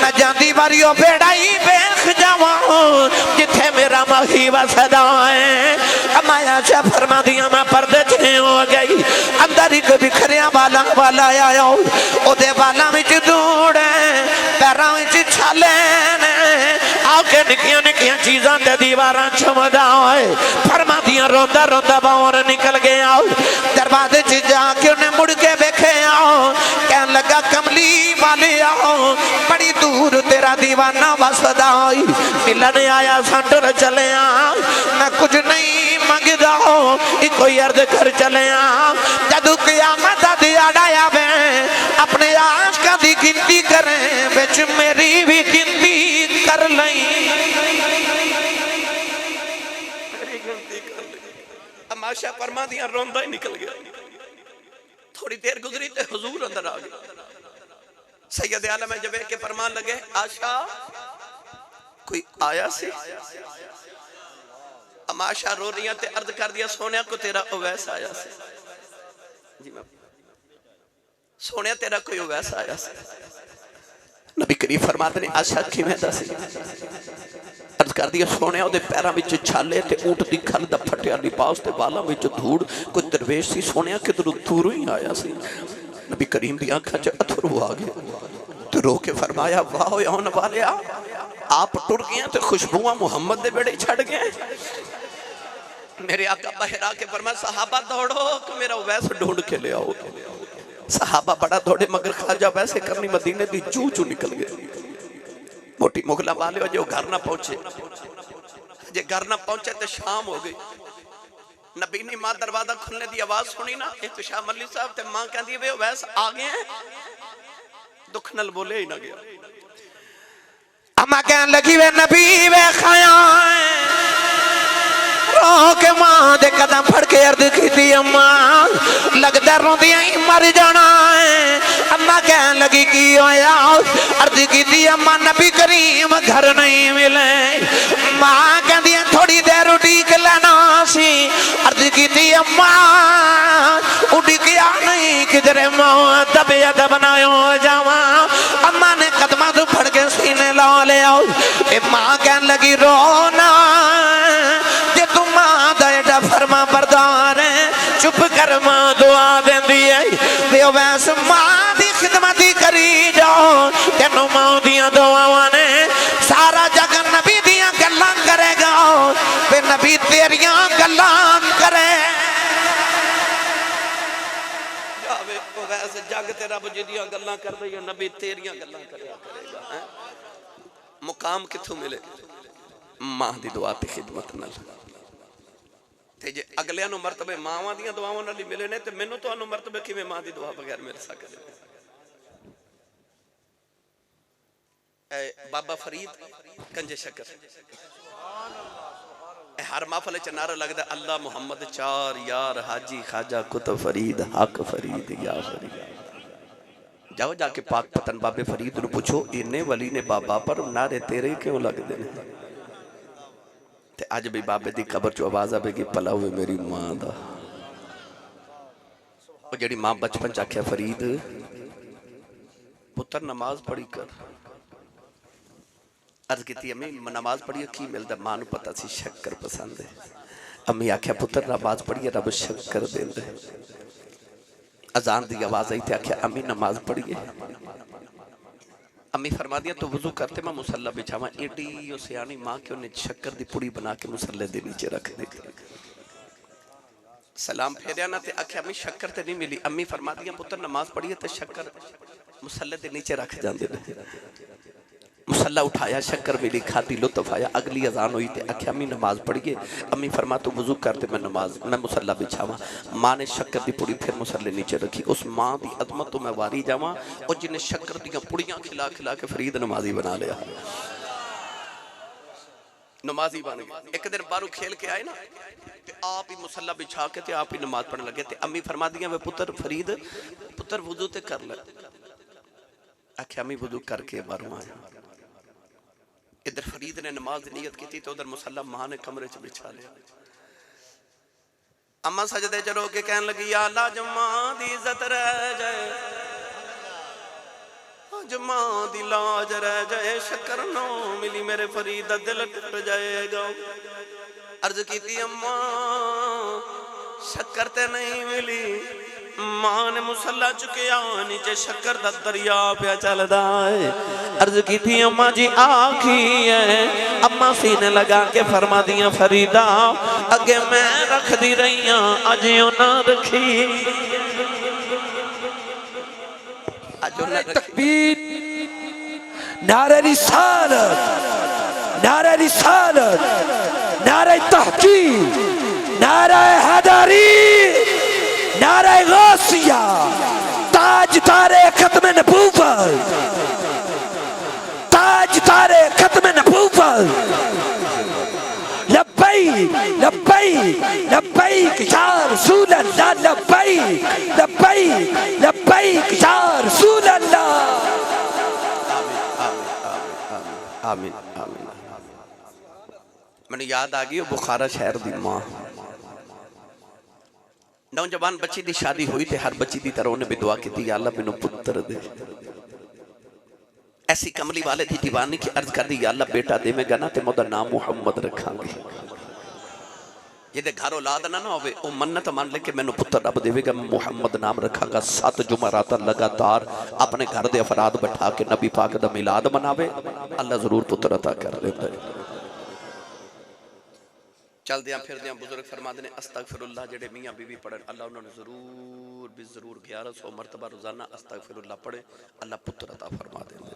[SPEAKER 1] मैं जाती बारी ओ बेड़ा ही वेख जावा जिथे मेरा माही वसदा है अमाया से फरमा दिया मैं पर्दे च हो गई अंदर एक बिखरिया वाला वाला आया ओदे वाला विच धूड़ पैरों विच छाले ने आके निकियां निकियां चीज़ां ते दीवारां चमदा होए फरमा दिया रोंदा रोंदा बाहर निकल गया दरवाजे च जाके उन्हें मुड़ के वेखे आओ कहन लगा कमली वाले आओ बड़ी दूर तेरा दीवाना वसदा होई मिलन आया संटर चले मैं कुछ नहीं मंगदा कोई अर्ज कर चले जदू क़यामत दा दिहाड़ा आवे अपने आशिकां दी गिनती करें विच मेरी भी गिनती कर लई
[SPEAKER 3] तमाशा फरमा दिया रोंदा ही निकल गया थोड़ी देर गुजरी ते हुजूर अंदर आ गए सैयद आलम जब के फरमान लगे आशा कोई आया सी अमाशा रो रही ते अर्ज कर दिया सोनिया को तेरा उवैस आया सी जी मैं सोनिया तेरा कोई उवैस आया सी नबी करीम फरमाते ने आशा किवें दसी अर्ज कर दिया सोनिया ओदे पैरां विच छाले ते ऊंट दी खल दा फटिया लिबास ते वालां विच धूड़ कोई दरवेश सी सोनिया किधरों दूरों ही आया सी नबी करीम दी आंखां च अथरू आ गए तो रो के फरमाया वाह आने वाले आप टुर गए तो खुशबुआ मुहम्मद दे बेड़े छड़ गए मेरे आका बहरा के फरमाया सहाबा दौड़ो कि मेरा वैस ढूंढ के ले आओ सहाबा बड़ा दौड़े मगर खाजा वैसे करनी मदीने दी चू चू निकल गए मोटी मुगला वाले जो घर ना पहुंचे जे घर ना पहुंचे तो शाम हो गई नबी ने मां दरवाजा खुलने की आवाज सुनी ना एक शाह मल्ली साहब ते मां कहती वे वैस आ गए दुख नल बोले ही ना गया
[SPEAKER 1] अम्मा कहन लगी वे नबी वे खाया रो के मां दे कदम फड़ के अर्ज की अम्मा लगदा रोंदिया ही मर जाना है अम्मा कहन लगी की होया अर्ज की अम्मा नबी करीम घर नहीं मिले मां कहती थोड़ी देर उड़ीक लेना सी अर्ज की अम्मा उड़ीकिया नहीं किधरे मां दबे दबनायो जावा अम्मा ने कदमा तो फड़ के सीने ला लिया मां कहन लगी रोना जे तू मां दा एडा फरमा बरदार है चुप कर मां दुआ देंदी है वे वैस मां दी खिदमत करी जाओ तेनों मां दियां दुआवां ने सारा जग नबी दियां गल्लां करेगा वे नबी तेरियां गल्लां करे
[SPEAKER 3] वैसे जग तेरा बुझदियां गल्लां कर दई नबी तेरियां गल्लां करेगा मुकाम किथों मिले मां दी दुआ ते खिदमत नाल ते जे अगलियां नु मर्तबे मावां दियां दुआवां नाल ही मिले ने ते मैनू तुहानू मर्तबे किवें मां दी दुआ बगैर मिल सकदे बाबा फरीद कंजे शक्कर हर महफल च नारा लगदा अल्लाह मुहम्मद चार यार हाजी खाजा कुतुब फरीद हक फरीद या फरीद जाओ जाके पाक पतन बाबे फरीद नु पूछो इन्ने वली ने बाबा पर नारे तेरे क्यों लगदे ने ते अज भी बाबे दी कब्र चो आवाज आवेगी भला होवे मेरी मां दा ओ जेड़ी मां बचपन च आख्या फरीद पुत्र नमाज पढ़ी कर अर्ज की अम्मी नमाज पढ़िए की मिलता मां नू पता सी शक्कर पसंद है अम्मी आख्या पुत्र नमाज पढ़िए रब शक्कर देंदे अजान दी आवाज आई ते आख्या अम्मी नमाज पढ़िए अम्मी फरमा दिया तो वजू करते मैं मुसल्ला बिछावा एडी ओ सियानी मां के उन्हें शक्कर दी पुड़ी बना के मुसल्ले दे नीचे रख दी सलाम फेरिया ना ते आख्या अम्मी शक्कर ते नहीं मिली अम्मी फरमा दिया पुत्र नमाज पढ़िए ते शक्कर मुसल्ले दे नीचे रख जांदे मुसल्ला उठाया शक्कर मिली खाती लुत्फ आया अगली अजान हुई ते आख्या अम्मी नमाज पढ़िए अम्मी फरमा तू वजू करते मैं मुसल्ला बिछावा मां ने शक्कर दी पुड़ी फिर मुसल्ले नीचे रखी उस मां दी अजमत तो मैं वारी जावा और जिन्हें शक्कर दी पुड़ियां खिला खिला के फरीद नमाजी बना लिया नमाजी बन गए। एक दिन बाहरों खेल के आए ना, ते आप ही मुसल्ला बिछा के ते आप ही नमाज पढ़ने लगे। ते अम्मी फरमा दिया वे पुत्र फरीद पुत्र वुजू ते कर ले। आख्या अम्मी वुजू करके बाहरों आया। इधर फरीद ने नमाज नीयत की तो उधर मुसल्ला मां ने कमरे च बिछा लिया। अम्मा सजदे च रो के कहन लगी या अल्लाह जम्मा दी इज्जत रह जाए, जम्मा दी लाज रह जाए, शक्कर नो मिली मेरे फरीद दा दिल टूट जाएगा। अर्ज की थी अम्मा शक्कर ते नहीं मिली। मां ने मुसल्ला चुकिया नीचे शक्कर दा दरिया पे चलदा है। अर्ज की थी अम्मा जी आखी है। अम्मा सीने लगा के फरमा दिया फरीदा अगे मैं रख दी रही हूं अज ना रखी।
[SPEAKER 2] तकबीर, नारे रिसालत, नारे रिसालत, नारे तहकीक, नारे हैदरी, नारे गौसिया, ताज तारे खत्म नबूवत, ताज तारे खत्म नबूवत। लब्बैक लब्बैक लब्बैक या रसूल अल्लाह, लब्बैक लब्बैक लब्बैक या रसूल अल्लाह।
[SPEAKER 3] आमीन आमीन। मैंने याद आ गई बुखारा शहर दी मां, नौजवान बच्ची दी शादी हुई थे। हर बच्ची दी तरह उन्हें भी दुआ की थी या अल्लाह मैनू पुत्र दे। ऐसी कमली वाले थी दीवानी की अर्ज कर दी या अल्लाह बेटा देवेगा ना तो मैं उहदा नाम मुहम्मद रखांगे। जिहदे घर औलाद ना होवे ओ मन्नत मान ले कि मैनू पुत्र रब देवेगा, मैं मुहम्मद नाम रखांगा। 7 जुमरात लगातार अपने घर दे अफराद बैठा के नबी पाक दा मिलाद मनावे, अल्लाह जरूर पुत्र अता कर देता है। चलदियां फिरदियां बुजुर्ग फरमाते हैं अस्तगफिरुल्लाह जेड़े मियाँ बीवी पढ़न अल्लाह उन्होंने जरूर भी जरूर 1100 मरतबा रोजाना अस्तगफिरुल्लाह पढ़े, अल्लाह पुत्र अता फरमा देंगे।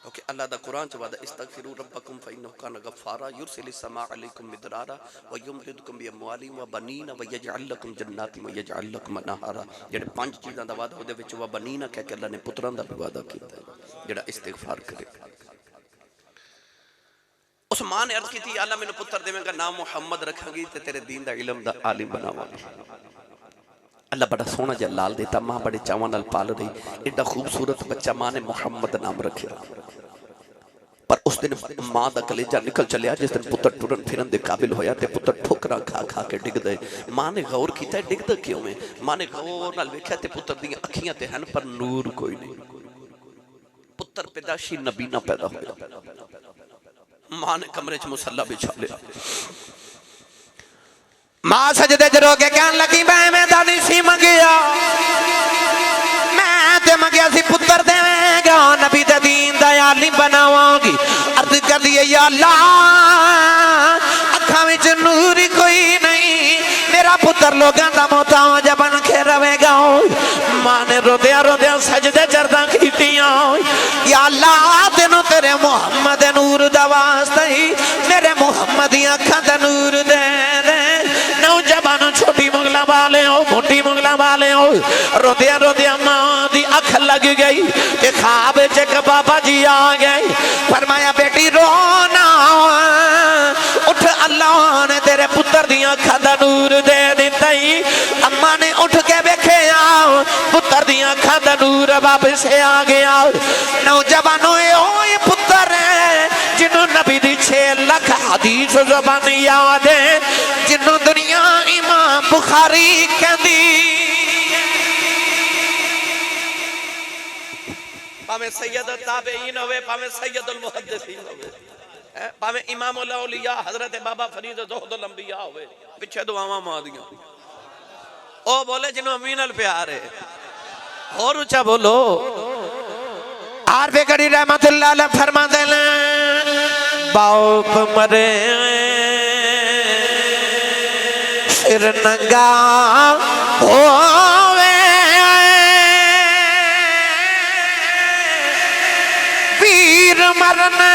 [SPEAKER 3] क्योंकि अल्लाह दा कुरान च वादा इस्तगफिरु रब्बकुम फइन्नहु काना गफ्फारा युरसिलिस समा अलैकुम मिदरारा व युमदिदकुम बि अमवालिन व बनीन व यजअल लकुम जन्नातिन व यजअल लकुम अनहारा। जेड़े 5 चीज़ां दा वादा ओदे विच व बनीन कह के अल्लाह ने पुत्रां दा भी वादा कीता है जेड़ा इस्तिगफार करे। उस मां ने अर्ज की थी अल्लाह मैनू पुत्र देवेगा, नाम मुहम्मद रखांगी ते तेरे दीन दा इल्म दा आलिम बनावांगी। अल्लाह बड़ा सोहना जिहा लाल देता, मां बड़े चावां नाल पाल रही। एडा खूबसूरत बच्चा मां ने मुहम्मद नाम रखिया। पर उस दिन मां दा कलेजा निकल चलिया जिस दिन पुत्र टुरन फिरन दे काबिल होया ते पुत्र ठोकरा खा खा के डिगदे। मां ने गौर कीता डिगदा क्यों है। मां ने गौर नाल वेख्या ते पुत्र दी अखियां ते हन पर नूर कोई नहीं। पुत्र पैदाशी नबी ना पैदा होया। मां ने कमरे च मुसल्ला बिछा लिया।
[SPEAKER 1] मां सजदे च रो के कहन लगी मैं दानी सी मंगिया, मैं ते मंगिया सी पुत्र देवेगा, नबी दे दीन दा आलिम बनावांगी। अर्ज कर दी या अल्लाह अखां विच नूर ही कोई नहीं, मेरा पुत्र लोगां दा मोहताज बन के रवेगा। मां ने रोदिया रोदिया सजदे चरदा कीतियां या अल्लाह तेनू तेरे मुहम्मद नूर दा वास्ता ही मेरे मुहम्मद दी अखां दा नूर दे दे। नौजवानों छोटी मुगला वाले हो मोटी मुगला वाले हो, रोदिया रोदिया मां दी अख लग गई ते ख्वाब च एक बाबा जी आ गए। फरमाया बेटी रोना, उठ अल्लाह ने तेरे पुत्र दी अखां दा नूर दे दिता ही। अम्मा ने उठ के वेखे पुत्र दी अखां दा नूर वापस आ गया। नौजवानों ये पुत्र है जिन्हों नबी दी 6 लाख हदीस ज़बान याद है, जिन्हों दुनिया इमाम बुखारी कहती।
[SPEAKER 3] भावे सैयद ताबईन होवे, भावे सैयदुल मुहद्दिसीन होवे, भावे इमामुल औलिया हजरत बाबा फरीद ज़ुहदुल अंबिया होवे, पिछे दुआवां मां दियां। ओ बोले जिन्हों अमीन अल प्यार है, और ऊंचा बोलो।
[SPEAKER 1] आरफे गड़ी रहमतुल्लाह अलैह फरमाते हैं बाप मरे सिर नंगा होवे, वीर मरने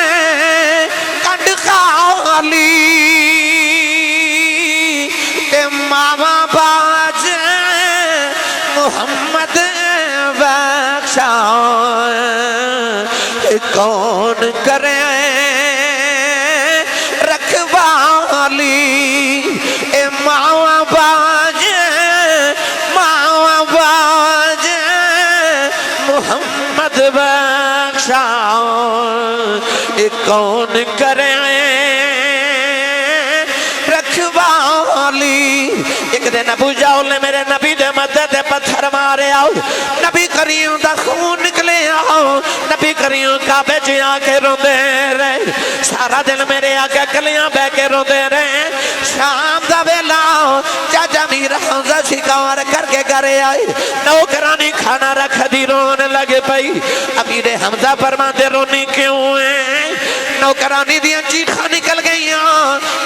[SPEAKER 1] कंड खाली ते मावा बाज मुहम्मद बख्शा। कौन करे बख्शा ये कौन करे रखवाली। एक दिन अबू जाओ ने मेरे नबी दे मदद दे पत्थर मारे आओ, नबी करीम दा खून निकले आओ, नबी करीम काबे च आके रोंदे रहे, सारा दिन मेरे आगे कलियां बह के रोंदे रहे। शाम दा वेला चाचा मीर हमजा शिकार करके घरे आए, नौकरानी खाना रख दी रोन लगे पई। अमीरे हमजा फरमाते रोनी क्यों है? नौकरानी दी चीखा निकल गई,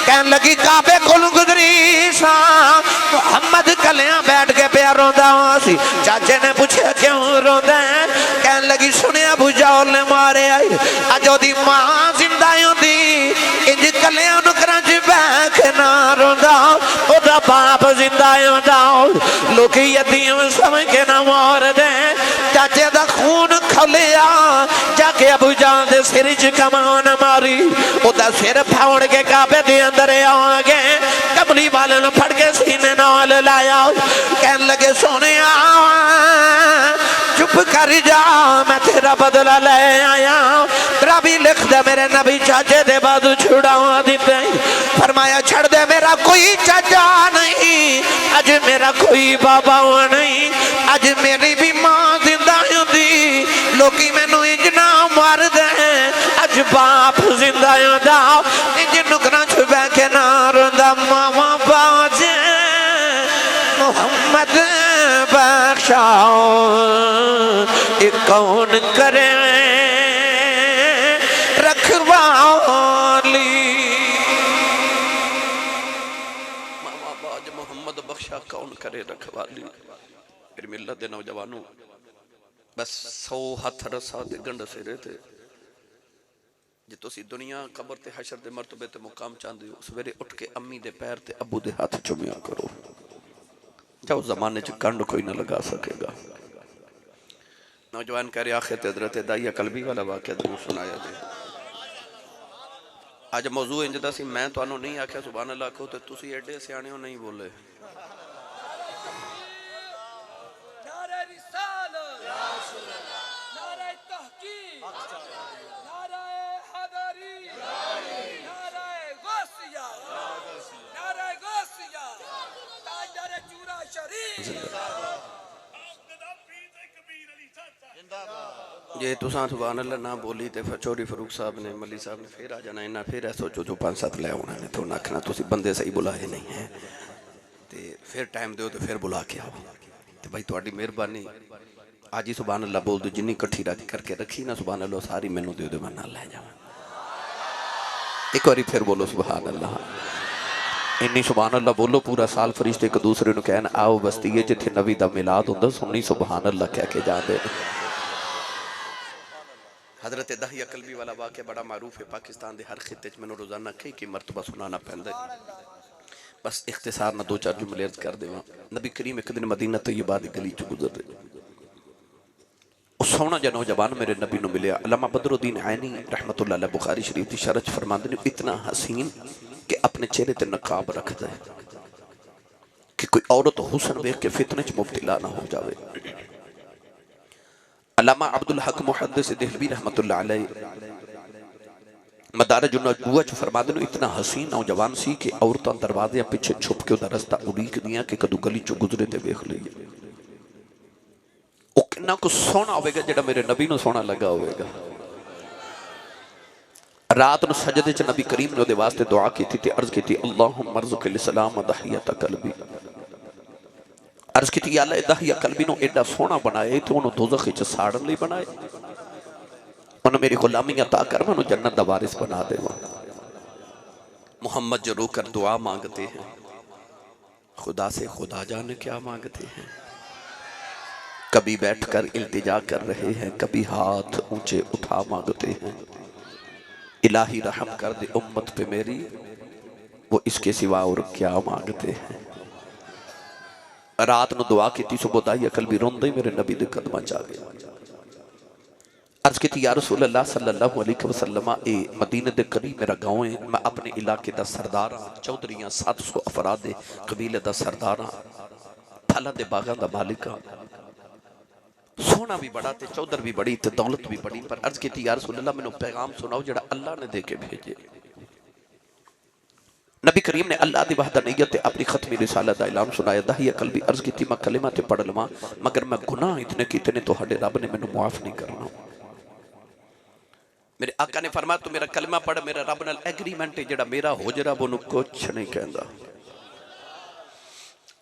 [SPEAKER 1] कहन लगी काबे कोल गुजरी सा मोहम्मद कलियां बैठ के प्या रोंदा सी। चाचे ने पूछा क्यों रोंदा है? कहन लगी सुनिया अबू जाओ ने मारे आई, अज ओदी मां जिंदा होंदी इंज कलियां नुकरां च बैठ ना रोंदा, ओदा बाप जिंदा होंदा लोग यतीम समझ के ना मार दे। चाचे दा खून खलिया जाके अबू जान दे सिर च कमान मारी, ओदा सिर फाड़ के काबे दे अंदर आ गए, कमली वाले ने फड़ के सीने नाल लाया। कहन लगे सोने चुप कर जा मैं तेरा बदला ले आया। तेरा भी लिख दे मेरे नबी चाचे दे बाद छुड़ावा दिते। फरमाया छड़ दे मेरा कोई चाचा नहीं, अज मेरा कोई बाबा नहीं, अज मेरी भी मां जिंदा होंदी लोकी मैनू इंज ना मार दे, अज बाप जिंदा होंदा इंज नुकरां च बह के ना रोंदा। मामा बाजे मोहम्मद बख्शाओ ये कौन करे रखवाली।
[SPEAKER 3] मामा बाज मोहम्मद बख्शा कौन करे रखवाली। फिर मिलत दे नौजवानों बस 100 हथ रसा ते गंढ सिरे थे जे तुसी दुनिया कबर ते हशर दे मरतबे ते मुकाम चाहते हो, सवेरे उठ के अम्मी दे पैर ते अबू दे हाथ चुमिया करो, जाओ जमाने च कंड कोई ना लगा सकेगा। नौजवान कह रहे आखिर हजरत दाइया कलबी वाला वाकया जरूर सुनाया जी। अज मौजू इंज दा सी, मैं तुहानू नहीं आख्या सुभान अल्लाह को ते तुसी एडे सियाणे हो नहीं बोले। जे तुसा सुभान अल्लाह ना बोली तो चौधरी फरूक साहब ने मली साहब ने फिर आ जाना, इन्हें फिर सोचो जो 5-7 लै आना ने, थोड़ा आखना तुसी बंदे सही बुलाए नहीं है, तो फिर टाइम दो तो फिर बुला के आओ। तो भाई थोड़ी मेहरबानी आज ही सुभान अल्लाह बोल दो, जिन्नी कट्ठी रख करके रखी ना सुभान अल्लाह सारी मैनू दे दो, मैं ना लै जावा। एक बार फिर बोलो सुभान अल्लाह। इन्नी सुभान अल्लाह बोलो पूरा साल फरिश्ते एक दूसरे को कहन आओ बस्ती है जिथे नबी दा मिलाद होंदा, सुन्नी सुभान अल्लाह कह के जाते। हजरत दाहिया कलबी वाला वाक़या बड़ा मारूफ है पाकिस्तान के हर खिते च, मैंने रोजाना कई मरतबा सुनाना पैंदा है। बस इख्तिसार ना 2-4 जुमले अर्ज कर देवां। नबी करीम एक दिन मदीना तैयबा दी गली च गुजर रहे, सोहना जिहा नौजवान मेरे नबी नूं मिलिया। अल्लामा बदरुद्दीन ऐनी रहमतुल्लाह अलैह बुखारी शरीफ की शरह फरमाते हैं इतना हसीन कि अपने चेहरे ते नकाब रखता है कि कोई औरत हुस्न वेख के फितने च मुब्तला ना हो जाए। अल्लामा अब्दुल हक मुहद्दिस देहलवी रहमतुल्लाह अलैह मदारिज नबुव्वह च फरमाते हैं इतना हसीन नौजवान सी कि औरतां दरवाजे पीछे छुप के उहदा रस्ता उड़ीकदियां कि कदों गली चों गुजरे ते वेख लईए। वो कितना कुछ सोहना होगा जिहड़ा मेरे नबी नूं सोहना लगा होगा। रात नूं सजदे च नबी करीम ने उहदे वास्ते दुआ की थी, अर्ज की थी अल्लाहुम्मा अर्ज़ुक़िल सलाम दहियत कल्बी। अर्ज की थी अल्लाह दहिया कल्बी नूं एडा सोहना बनाए तो उन्होंने दोज़ख च साड़न लई बनाए, उन्होंने मेरी गुलामी अता कर मैं उन्हें जन्नत दा वारिस बना देवां। मोहम्मद जो रोकर दुआ मांगते हैं खुदा से खुदा जाने क्या मांगते हैं। कभी बैठकर इल्तिजा कर रहे हैं, कभी हाथ ऊंचे उठा मांगते हैं। इलाही रहम कर दे उम्मत पे मेरी, वो इसके सिवा और क्या मांगते हैं। रात नूं दुआ की सुबह दाई अकल भी रोंदे मेरे नबी दे कदमां च आ गए। अर्ज की या रसूल अल्लाह सल्लल्लाहु अलैहि वसल्लम ए मदीने दे करीब मेरा गांव है, मैं अपने इलाके दा सरदार हां, चौधरियां 700 अफराद दे कबीले दा सरदार हां, फलां दे बागां दा मालिक हां। सोना भी बड़ा ते चौधर भी बड़ी ते दौलत भी बड़ी, पर अर्ज की या रसूल अल्लाह मैनू पैगाम सुनाओ जेड़ा अल्लाह ने दे के भेजे। नबी करीम ने अल्लाह दी वहदानियत ते अपनी खत्मी रिसालत दा ऐलान सुनाया। दाहिया कल्बी अर्ज की मैं कलिमा ते पढ़ लवां मगर मैं गुनाह इतने कीते ने तुहाडे रब ने मैनू माफ नहीं करना। मेरे आका ने फरमाया तू मेरा कलिमा पढ़, मेरा रब नाल एग्रीमेंट है जेड़ा मेरा हो जरा वो कुछ नहीं कहंदा।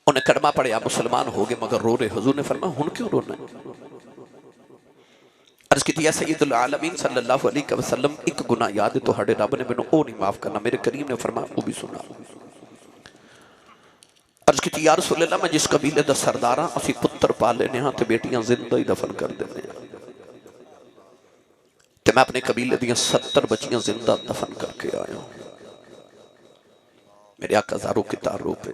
[SPEAKER 3] उन्हें कलमा पढ़िया मुसलमान हो गए मगर रो रहे। हुजूर ने फरमाया हुन क्यों रोना है? अर्ज की या सय्यदुल आलमीन सल्लल्लाहु अलैहि वसल्लम एक गुनाह याद है तुहाडे रब ने मैनू ओ नहीं माफ करना। मेरे करीम ने फरमाया वो भी सुना। अर्ज की या रसूल अल्लाह मैं जिस कबीले दा सरदार हां असीं पुत्र पाल लेने हां ते बेटियां जिंदा ही दफन कर देने हां ते मैं अपने कबीले दियां 70 बच्चियां जिंदा दफन करके आया हूं। मेरे आका ज़ारो की तारुफ है।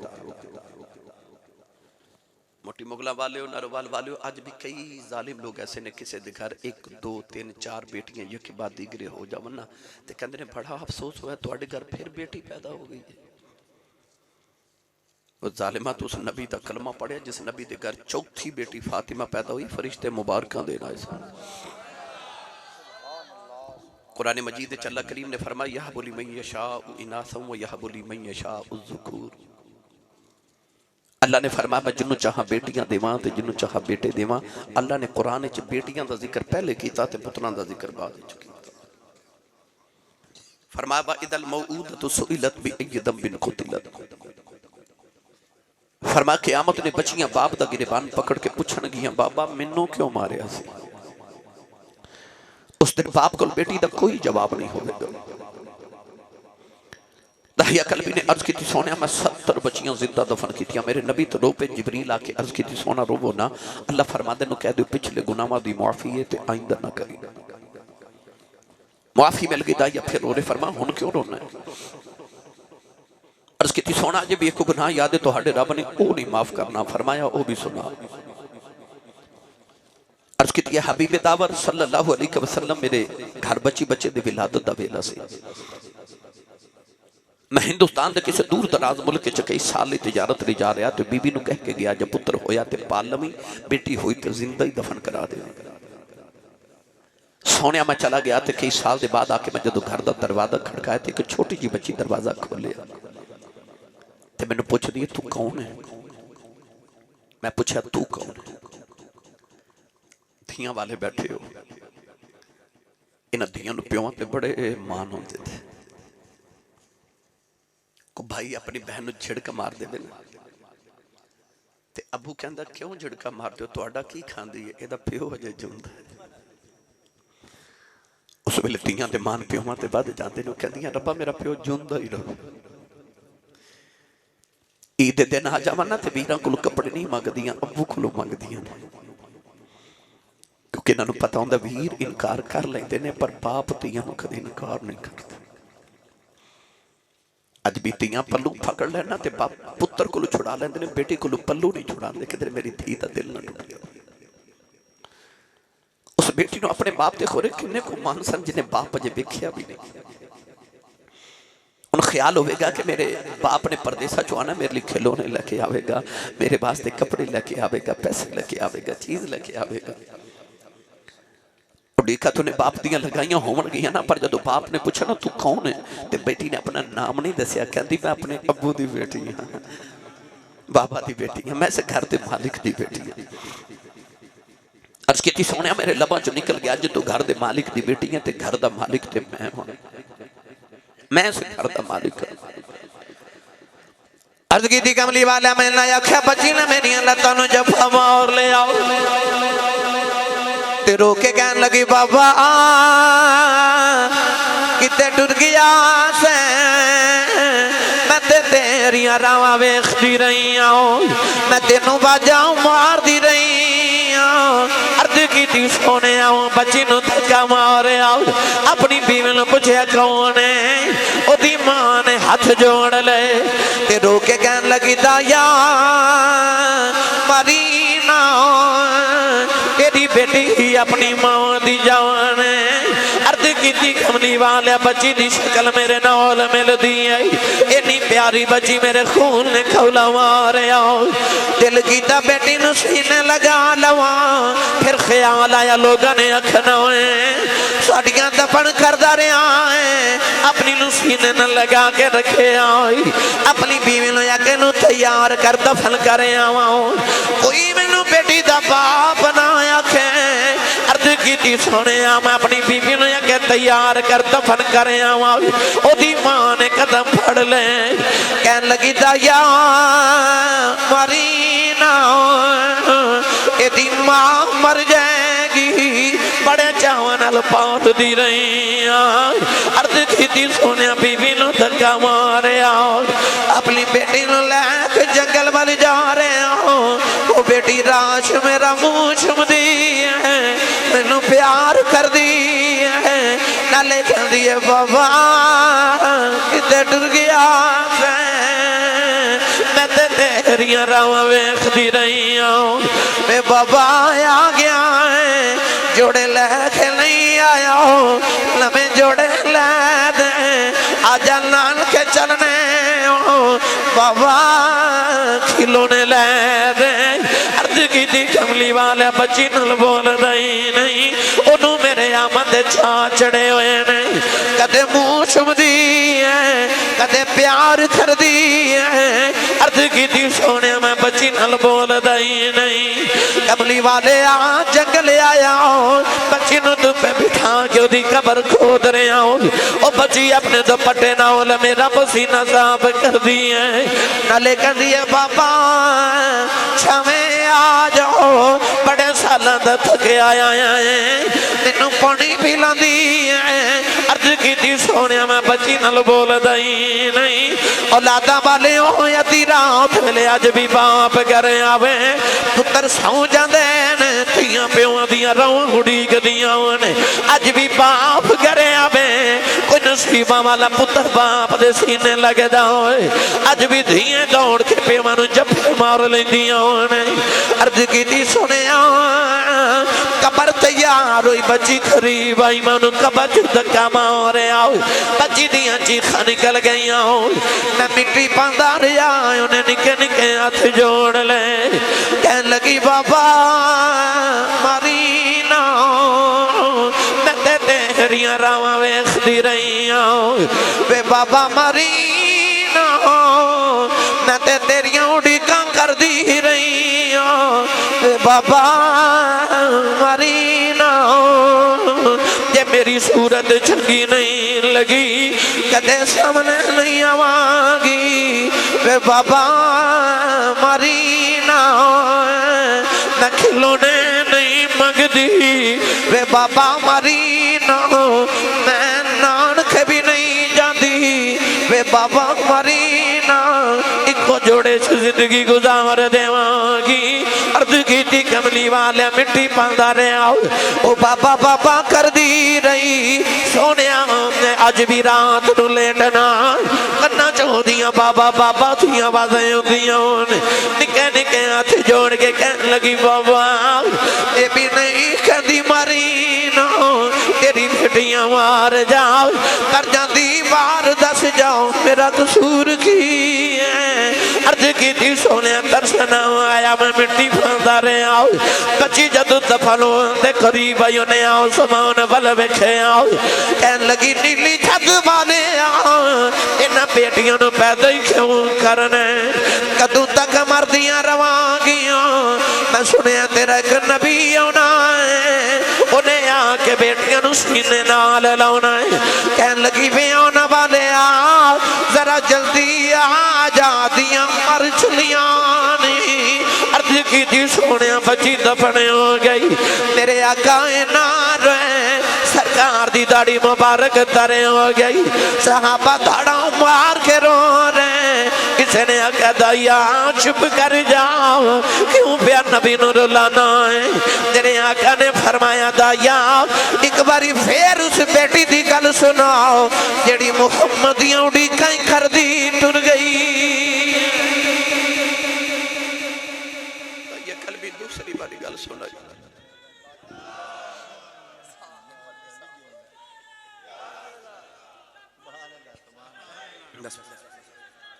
[SPEAKER 3] मोटी मुगलों वाले नारोवाल वाले अज भी कई जालिम लोग ऐसे ने किसी के घर 1 2 3 4 बेटियां यकी बाद दीगरे हो जावन ना ते कहंदे ने बड़ा अफसोस होया तुहाडे घर फिर बेटी पैदा हो गई है। वो जालिमा तो उस नबी का कलमा पढ़िया जिस नबी के घर चौथी बेटी फातिमा पैदा हुई, फरिश्ते मुबारक देना इस कुरान मजीद अल्लाह करीम ने फरमाया यह बोली मैं यशा इनासा व यह बोली मैं यशा उज़्ज़ुकूर। अल्लाह ने फरमाया मैं जिन्हों चाह बेटियां देवां ते जिन्हों चाह बेटे देवां। अल्लाह ने कुरान च बेटियां का जिक्र पहले किया ते पुत्रां का जिक्र बाद च कीता। फरमाया वा इदल मौऊदतु सुइलत बि अय्यि दम्बिन कुतिलत। फरमाया क़यामत ने बच्चियां बाप दा गिरबान पकड़ के पुछण गियां बाबा मैनू क्यों मारिया सी। उस दिन बाप को बेटी का कोई जवाब नहीं होगा। दाहिया कल्बी ने अर्ज की सोने मैं 70 बच्चियां जिंदा दफन की। मेरे नबी तो रो पे जिबरील आके अर्ज की सोना रोवो ना। अल्लाह फरमाते कह दो पिछले गुनाहों की मुआफी है तो आइंदा ना करी। मुआफी मिल गई दाहिया फिर रो रहे। फरमा हुन क्यों रोना है? अर्ज की सोना अजे भी एक गुनाह याद है तुहाडे रब ने वो नहीं माफ करना। फरमाया वो भी सुना। अर्ज की हबीब दावर सल्लल्लाहु अलैहि वसल्लम मेरे घर बच्ची बच्चे दी विलादत दा वेला सी। मैं हिंदुस्तान के किसी दूर दराज मुल्क च कई साल की तजारत ले जा रहा तो बीबी नूं कह के गया जब पुत्र होया तो पाल लवी, बेटी हुई तो जिंदा ही दफन करा दे। सोने मैं चला गया तो कई साल के बाद आके मैं जो घर का दरवाजा खड़काया तो एक छोटी जी बच्ची दरवाजा खोलिया तो मैनू पुछदी तू कौन है? मैं पूछा तू कौन है? धियां वाले बैठे हो। इन्हां धियां नूं प्यों ते बड़े मान होंदे थे। को भाई अपनी बहन नूं झिड़क मार देवे ना ते अबू कहंदा क्यों झिड़का मारदे हो? तुहाडा की खांदी है? इहदा प्यो अजे जिंदा है। उस वेले धियां दे मान प्योवां ते वध जांदे ने। कहंदियां रब्बा मेरा प्यो जिंदा ही रहे। ईद दे दिन आ जावन ना ते वीरां कोल कपड़े नहीं मंगदियां, अबू कोलों मंगदियां ने क्योंकि इन्हां नूं पता हुंदा वीर इनकार कर लैंदे ने पर बाप धियां नूं कदे इनकार नहीं करदा। अज भी धियां पल्लू पकड़ लेना ते बाप पुत्र को छुड़ा लेंदे ने, बेटी को पल्लू नहीं छुड़ाते कि मेरी धी का दिल ना टूट जाए। उस बेटी ने अपने बाप के खोरे किन्ने को मान सन जिन्हें बाप अजे वेख्या भी नहीं। उन ख्याल होगा कि मेरे बाप ने परदेसा चो आना मेरे लिए खिलौने लेके आवेगा, मेरे वास्ते कपड़े लेके आवेगा, पैसे लेके आवेगा, चीज लेके आवेगा। देखा तो बाप दियां लगाइयां होवन गई ना पर जो बाप ने पूछा ना तू कौन है तो बेटी ने अपना नाम नहीं दसिया। कहती मैं अपने अब्बू की बेटी हाँ, बाबा की बेटी हाँ, मैं इस घर के मालिक की बेटी हाँ। अर्ज की सोने मेरे लबां चो निकल गया जो तू घर के मालिक की बेटी है तो घर का मालिक तो मैं हूं, मैं इस घर का मालिक हूं।
[SPEAKER 1] अर्ज की कमली वाला मैंने आख्या बच्ची ने मेरी लत्तां जफा मार ले आओ ते रो के कहन लगी बाबा किते टुर गया से मैं ते तेरियां रावां वेखदी रही हूं, मैं तेनू बाजा मारदी रही हूं। अर्ज की सोने आओ बच्ची नूं धक्का मारे आओ अपनी बीवी नूं पुछया कौन है? ओदी मां ने हाथ जोड़ ले ते रो के कहन लगी दाया मारी ना तेरी बेटी अपनी मां दी जान। अर्ज की कमली कमली वाले बच्ची दी शक्ल मेरे नाल मिलदी है इन्नी प्यारी बच्ची मेरे खून ने खौला मारिया दिल कीता बेटी नूं सीने लगा लवा फिर ख्याल आया लोगों ने आखना साड़ियां दफन करदा रहा है अपनी नूं सीने न लगा के रखे आई अपनी बीवी नूं आके नूं तैयार कर दफन कर आवा कोई मैनू बेटी दा बाप ना आखे अर्ज की सोने मैं अपनी बीवी नूं आके तैयार कर दफन कर आवा ओदी मां ने कदम फड़ ले कहन लगी दया मरी ना एदी मां मर जाएगी बड़े चाव नाल पात दी रही अर्ज की सोने बीवी नूं धक्का मारिया अपनी बेटी नूं लैके जंगल वाल जा रहे हो वो बेटी राश मेरा मुंह चुमदी है मैनू प्यार कर दी है नाले कहती है बाबा किते डर गया मैं ते तेरिया रावां वेखदी रही हूं मैं बाबा आ गया है जोड़े लैके नहीं आया नवे जोड़े लै दे आजा नान के चलने बाबा खिलौने लै दे अर्ज की कमली वाले बच्ची नल बोल रही नहीं ओनू मेरे आमद चा चढ़े हुए नहीं कदे मुंह चुमदी है कदे प्यार करदी है अर्ज की सोने मैं बच्ची नल बोल रही नहीं कमली वाले आ जंगल आया बच्ची नू धुप्पे बिठा के ओदी कबर खोद रहा ओ बच्ची अपने दुपट्टे नाल मेरा पसीना साफ कर दी है नाले कहती है बाबा छवे आ जाओ बड़े साल थके आया है तेनू पानी पिलांदी है अर्ज की सोने मैं बच्ची नल बोल दई नहीं औलादा वाले हो अधी रात वेले अज भी बाप घर आवे पुत्र सौ जाते ने धियां प्यों दियां रौं उड़ीकदियां ने अज भी बाप घर आवे कोई नसीबा वाला पुत्र बाप दे सीने लगदा होए अज भी धियां दौड़ के प्यों नूं जफ्फे मार लैंदियां ने अर्ज की सुने कबर तैयार हुई बच्ची करीब आई मैं कबर च धक्का मारे आओ बच्ची दियां चीखां निकल गई मैं मिट्टी पांदा रहा उन्हें निके निके हाथ जोड़ ले कहन लगी बाबा मारी ना मैं ते तेरियां रावां वेखदी रही वे बाबा मारी ना मैं ते तेरियां उड़ीकां करदी रही बाबा मारी ना जे मेरी सूरत चंगी नहीं लगी कदे सामने नहीं आवांगी वे बाबा मारी ना मैं खिलौने नहीं मंगदी वे बाबा मारी ना मैं नानक भी नहीं जाती वे बाबा मारी ना इको जोड़े से जिंदगी गुजार देवांगी अर्ज की कमली वाले मिट्टी पांदा रहा ओ बाबा बाबा कर दी रही सोने अज भी रात नू लेटना कन्ना चौदियां बाबा बाबा थी आवाज़ें होंदियां निके निके हाथ जोड़ के कहन लगी बाबा ये भी नहीं कहती मारी ना तेरी बेटियां मार जाओ कर जाती बार दस जाओ मेरा कसूर की है अर्ज की सोने दर्शन आया मैं मिट्टी पांदा रहा बच्ची जदों दफन होने करीब आई उन्हें आओ समान बल वेखे आओ कहन लगी नीली छत वाले इन्हां बेटियां नूं पैदा ही क्यों करना कदों तक मरदियां रवांगियां मैं सुनिया तेरा एक नबी आना है उन्हें आके बेटियां नूं सीने नाल लाउणा है कहन लगी वे आने वाले आ जरा जल्दी आ जा दियां मर चलियां अर्ज की सोने बच्ची दफन हो गई मेरे आका ना रहे सरकार दी दाढ़ी मुबारक तरे हो गई सहाबा दाड़ा मार के रो रहे किसी ने आका दया चुप कर जाओ क्यों प्या नबी नूं रुलाना है तेरे आका ने फरमाया दया एक बारी फिर उस बेटी दी गल सुनाओ जेड़ी मुहम्मद दी उड़ीकां करदी टुर गई दूसरी बारी गल सुना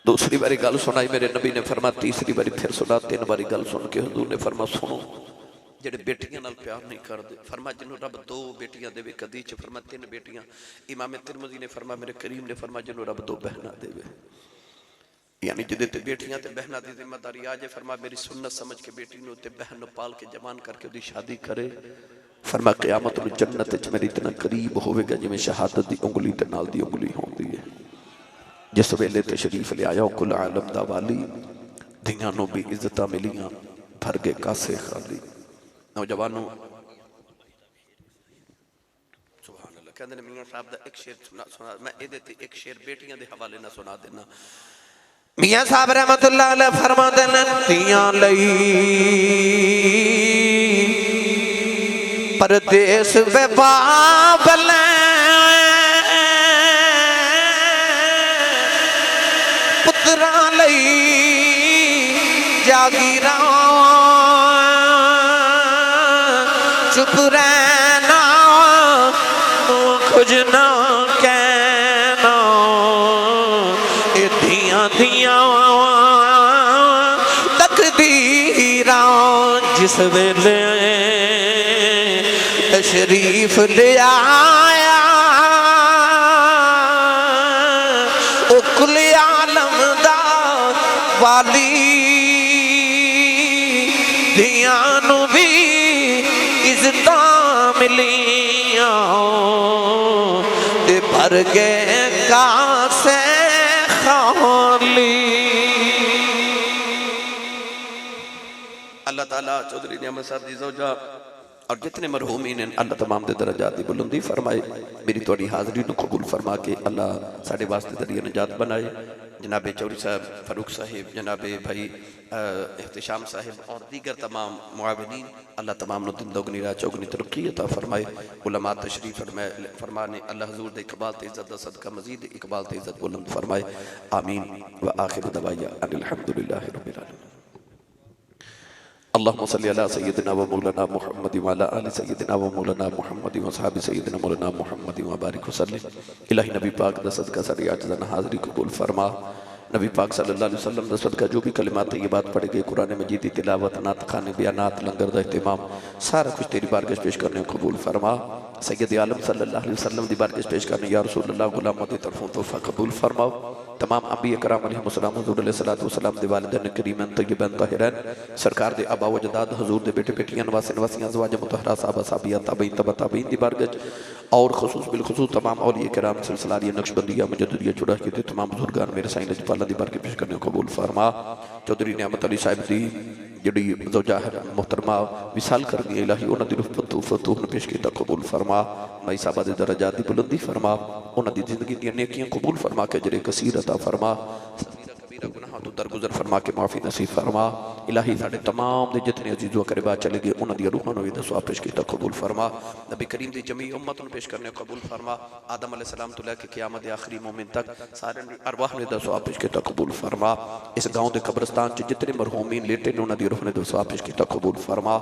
[SPEAKER 3] दूसरी बारी गल सुनाई मेरे नबी ने फरमा, तीसरी बारी फिर सुना, 3 बारी गल सुन के हजूर ने फरमा सुनो जेडे बेटियां नाल प्यार नहीं करते, फरमा जिन्हों रब 2 बेटियां देवे कदी च, फरमा 3 बेटियां। इमाम तिरमिज़ी ने फरमा, मेरे करीम ने फरमा जिन्हों रब 2 बहना देवे, यानी जिदे ते बेटियां ते बहना की जिम्मेदारी आ जाए, फरमा मेरी सुन्नत समझ के बेटी नूं ते बहन नूं पाल के जवान करके उहदी शादी करे, फरमा क़यामत नूं जन्नत विच मेरी इतना करीब होवेगा जिवें शहादत दी उंगली ते नाल दी उंगली होंदी है। जिस वेले तशरीफ ले आया कुल आलम दा वाली, धियां नूं भी इज्जतां मिलियां, भर गए कासे खाली। नौजवानों सुभान अल्लाह, कहंदे ने मियां साहब दा एक शेर सुना, मैं इहदे ते एक शेर बेटियां दे हवाले नाल सुना देना।
[SPEAKER 1] मियां साहब रहमतुल्लाह अलैह फरमाते ने, तियां लई परदेस वे बाबले पुत्रां लई जागीरां, चुप रहना कुछ ना कहना, धियां धियां तकदीरां जिस वेले तशरीफ ले आया ओ कुल आलम दा वाली, धियां नूं भी इज्जतां मिलियां ते भर गए कासे खाली।
[SPEAKER 3] अल्लाह ताला चौधरी नियामत साहब दी ज़ौजा और जितने मरहूमीन हैं अल्लाह तमाम दे दरजात दी बुलंदी फरमाए। मेरी थोड़ी हाज़री नूं कबूल फरमा के अल्लाह साडे वास्ते दरिया निजात बनाए। जनाबे चौधरी साहब, फारूक साहिब, जनाबे भाई एहतिशाम साहिब और दीगर तमाम मुआविनीन, अल्लाह तमाम नूं दिन दोगुनी रात चौगुनी तरक्की अता फरमाए। उलमा तशरीफ फरमाने, अल्लाह हुज़ूर दे इकबाल ते इज़्ज़त दा सदका मज़ीद इकबाल ते इज़्ज़त बुलंद फरमाए। आमीन व आखिर दवाया अनिल हम्दुलिल्लाहि रब्बिल आलमीन। अल्लाहुम्मा सल्लि अला सय्यिदिना व मौलाना मुहम्मद व अला आलि सय्यिदिना व मौलाना मुहम्मद व असहाबि सय्यिदिना मौलाना मुहम्मद व बारिक वसल्लिम। इलाही नबी पाक दा सदका साडी आजिज़ाना हाज़री कबूल फरमा। नबी पाक सल्लल्लाहु अलैहि वसल्लम दा सदका जो भी कलिमात तय्यबात पढ़े गए, कुरान मजीद की तिलावत, नात खाने, बयानात, लंगर दा इहतिमाम, सारा कुछ तेरी बारगाह पेश करने को कबूल फरमा। सैयद आलम सल्लल्लाहु अलैहि वसल्लम दी बारगाह पेश करने या रसूल अल्लाह गुलामों दी तरफों तोहफा कबूल फरमाओ। तमाम अंबिया कराम अलैहिस्सलाम हुज़ूर अलैहिस्सलातु वस्सलाम दे वालिदैन करीमैन तय्यबैन ताहिरैन, सरकार दे आबा व अजदाद, हुज़ूर दे बेटे बेटियां, नवासे नवासियां, अज़वाज मुतहरा, साहबा साहबिया, ताबईन तबा ताबईन दी बारगाह और खुसूस बिलखुसूस तमाम औलिया कराम, सिलसिलारिया, नक्शबंदिया, मुजद्दिदिया, चुड़ा के तमाम बुजुर्गान मेरे साईं लजपाला दी बारगाह पेश करने को कबूल फरमा। चौधरी नियामत अली साहिब दी जिहड़ी ज़ौजा है मुहतरमा विसाल कर दी, इलाही उन्हां दी रुफ़त फतूह पेश कीता कबूल फरमा। माई साहबा दे दरजात दी बुलंदी फरमा, उन्हां दी जिंदगी दी नेकियां कबूल फरमा के अजर कसीर अता फरमा। गुनाहों तो दरगुजर फरमा के माफ़ी नसीब फरमा। इलाही साडे तमाम दे जितने अजीज़ व क़रीबा चले गए उन्हां दी रूहां नूं दा सवाब पेश कीता कबूल फरमा। नबी करीम दी जमी उम्मत नूं पेश करने कबूल फरमा। आदम अलैहिस्सलाम तो लेके क़यामत दे आखिरी मोमिन तक सारे दी अरवाह ने दा सवाब पेश कीता कबूल फरमा। इस गांव दे कब्रिस्तान च जितने मरहूमीन लेटे ने उन्हां दी रूह ने दा सवाब पेश कीता कबूल फरमा।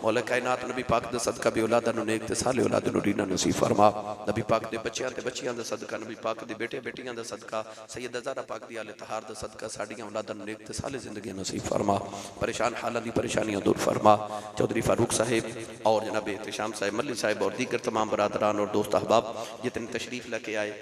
[SPEAKER 3] मौला कायनात नबी पाक दा सदका भी औलादां नूं नेक ते साले औलाद नूं रीना नसीब फरमा। नबी पाक दे बच्चियां ते बच्चियां दा सदका, नबी पाक दे बेटे बेटियां दा सदका, सैयदा ज़हरा पाक दी आले तहार दा सदका साडियां औलादां नूं नेक ते साले ज़िंदगी नसीब फरमा। परेशान हालां दी परेशानियां दूर फरमा। चौधरी फारूक साहिब और जनाब एहतिशाम साहिब, मल्ली साहिब और दीगर तमाम बरादरान और दोस्त अहबाब जितने तशरीफ़ लेके आए,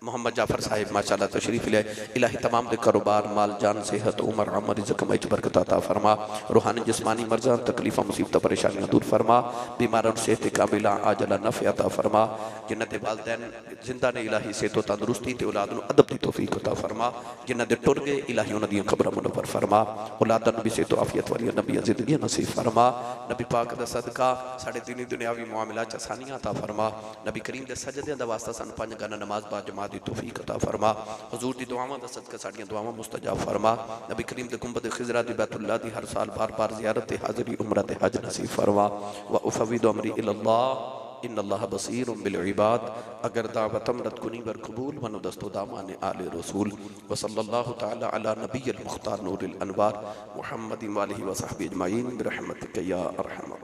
[SPEAKER 3] मोहम्मद जाफर साहिब माशाअल्लाह तशरीफ़ ले, इलाही तमाम दे कारोबार, माल जान, सेहत, उमर, अमर, रिज़्क़ में बरकत अता फरमा। रूहानी जिस्मानी मर्ज़ान, तकलीफ़ां, मुसीबत, परेशानियां दूर फरमा। बीमारों सेहत कामिला आजला नफ़े अता फरमा। जिन्हां दे वालिदैन जिंदा ने, इलाही सेहत तंदुरुस्ती ते औलाद नूं अदब दी तौफीक अता फरमा। जिन्हां दे टुर गए, इलाही उन्हां दी क़ब्र मुनव्वर फरमा। औलादां नूं भी सेहत आफियत वाली नबी ज़िंदगी नसीब फरमा। नबी पाक दा सदका साडे दीनी दुनियावी मामलात च आसानियां अता फरमा। नबी करीम दे सजदे दा वास्ता सन 5 गना नमाज बा जमात दी तौफीक अता फरमा। हुजूर दी दुआवां दा सदका साडियां दुआवां मुस्तजाब फरमा। नबी करीम दे गुंबद खिजरा दी बैतुल्लाह दी हर साल बार-बार ज़ियारत ते हाज़री उम्रह ते हज नसीब फरमा। व उफ़व्विदु अमरी इलल्लाह इन्नल्लाह बसीरुम बिल इबाद। अगर दावतम रद कुनी बर कबूल वनु दस्तो दामाने आले रसूल व सल्लल्लाहु तआला अला नबिय्यिल मुख्तार नूरिल अनवार मुहम्मदिन व आलिहि व सहबिहि अजमाइन बिरहमतिक या अरहमर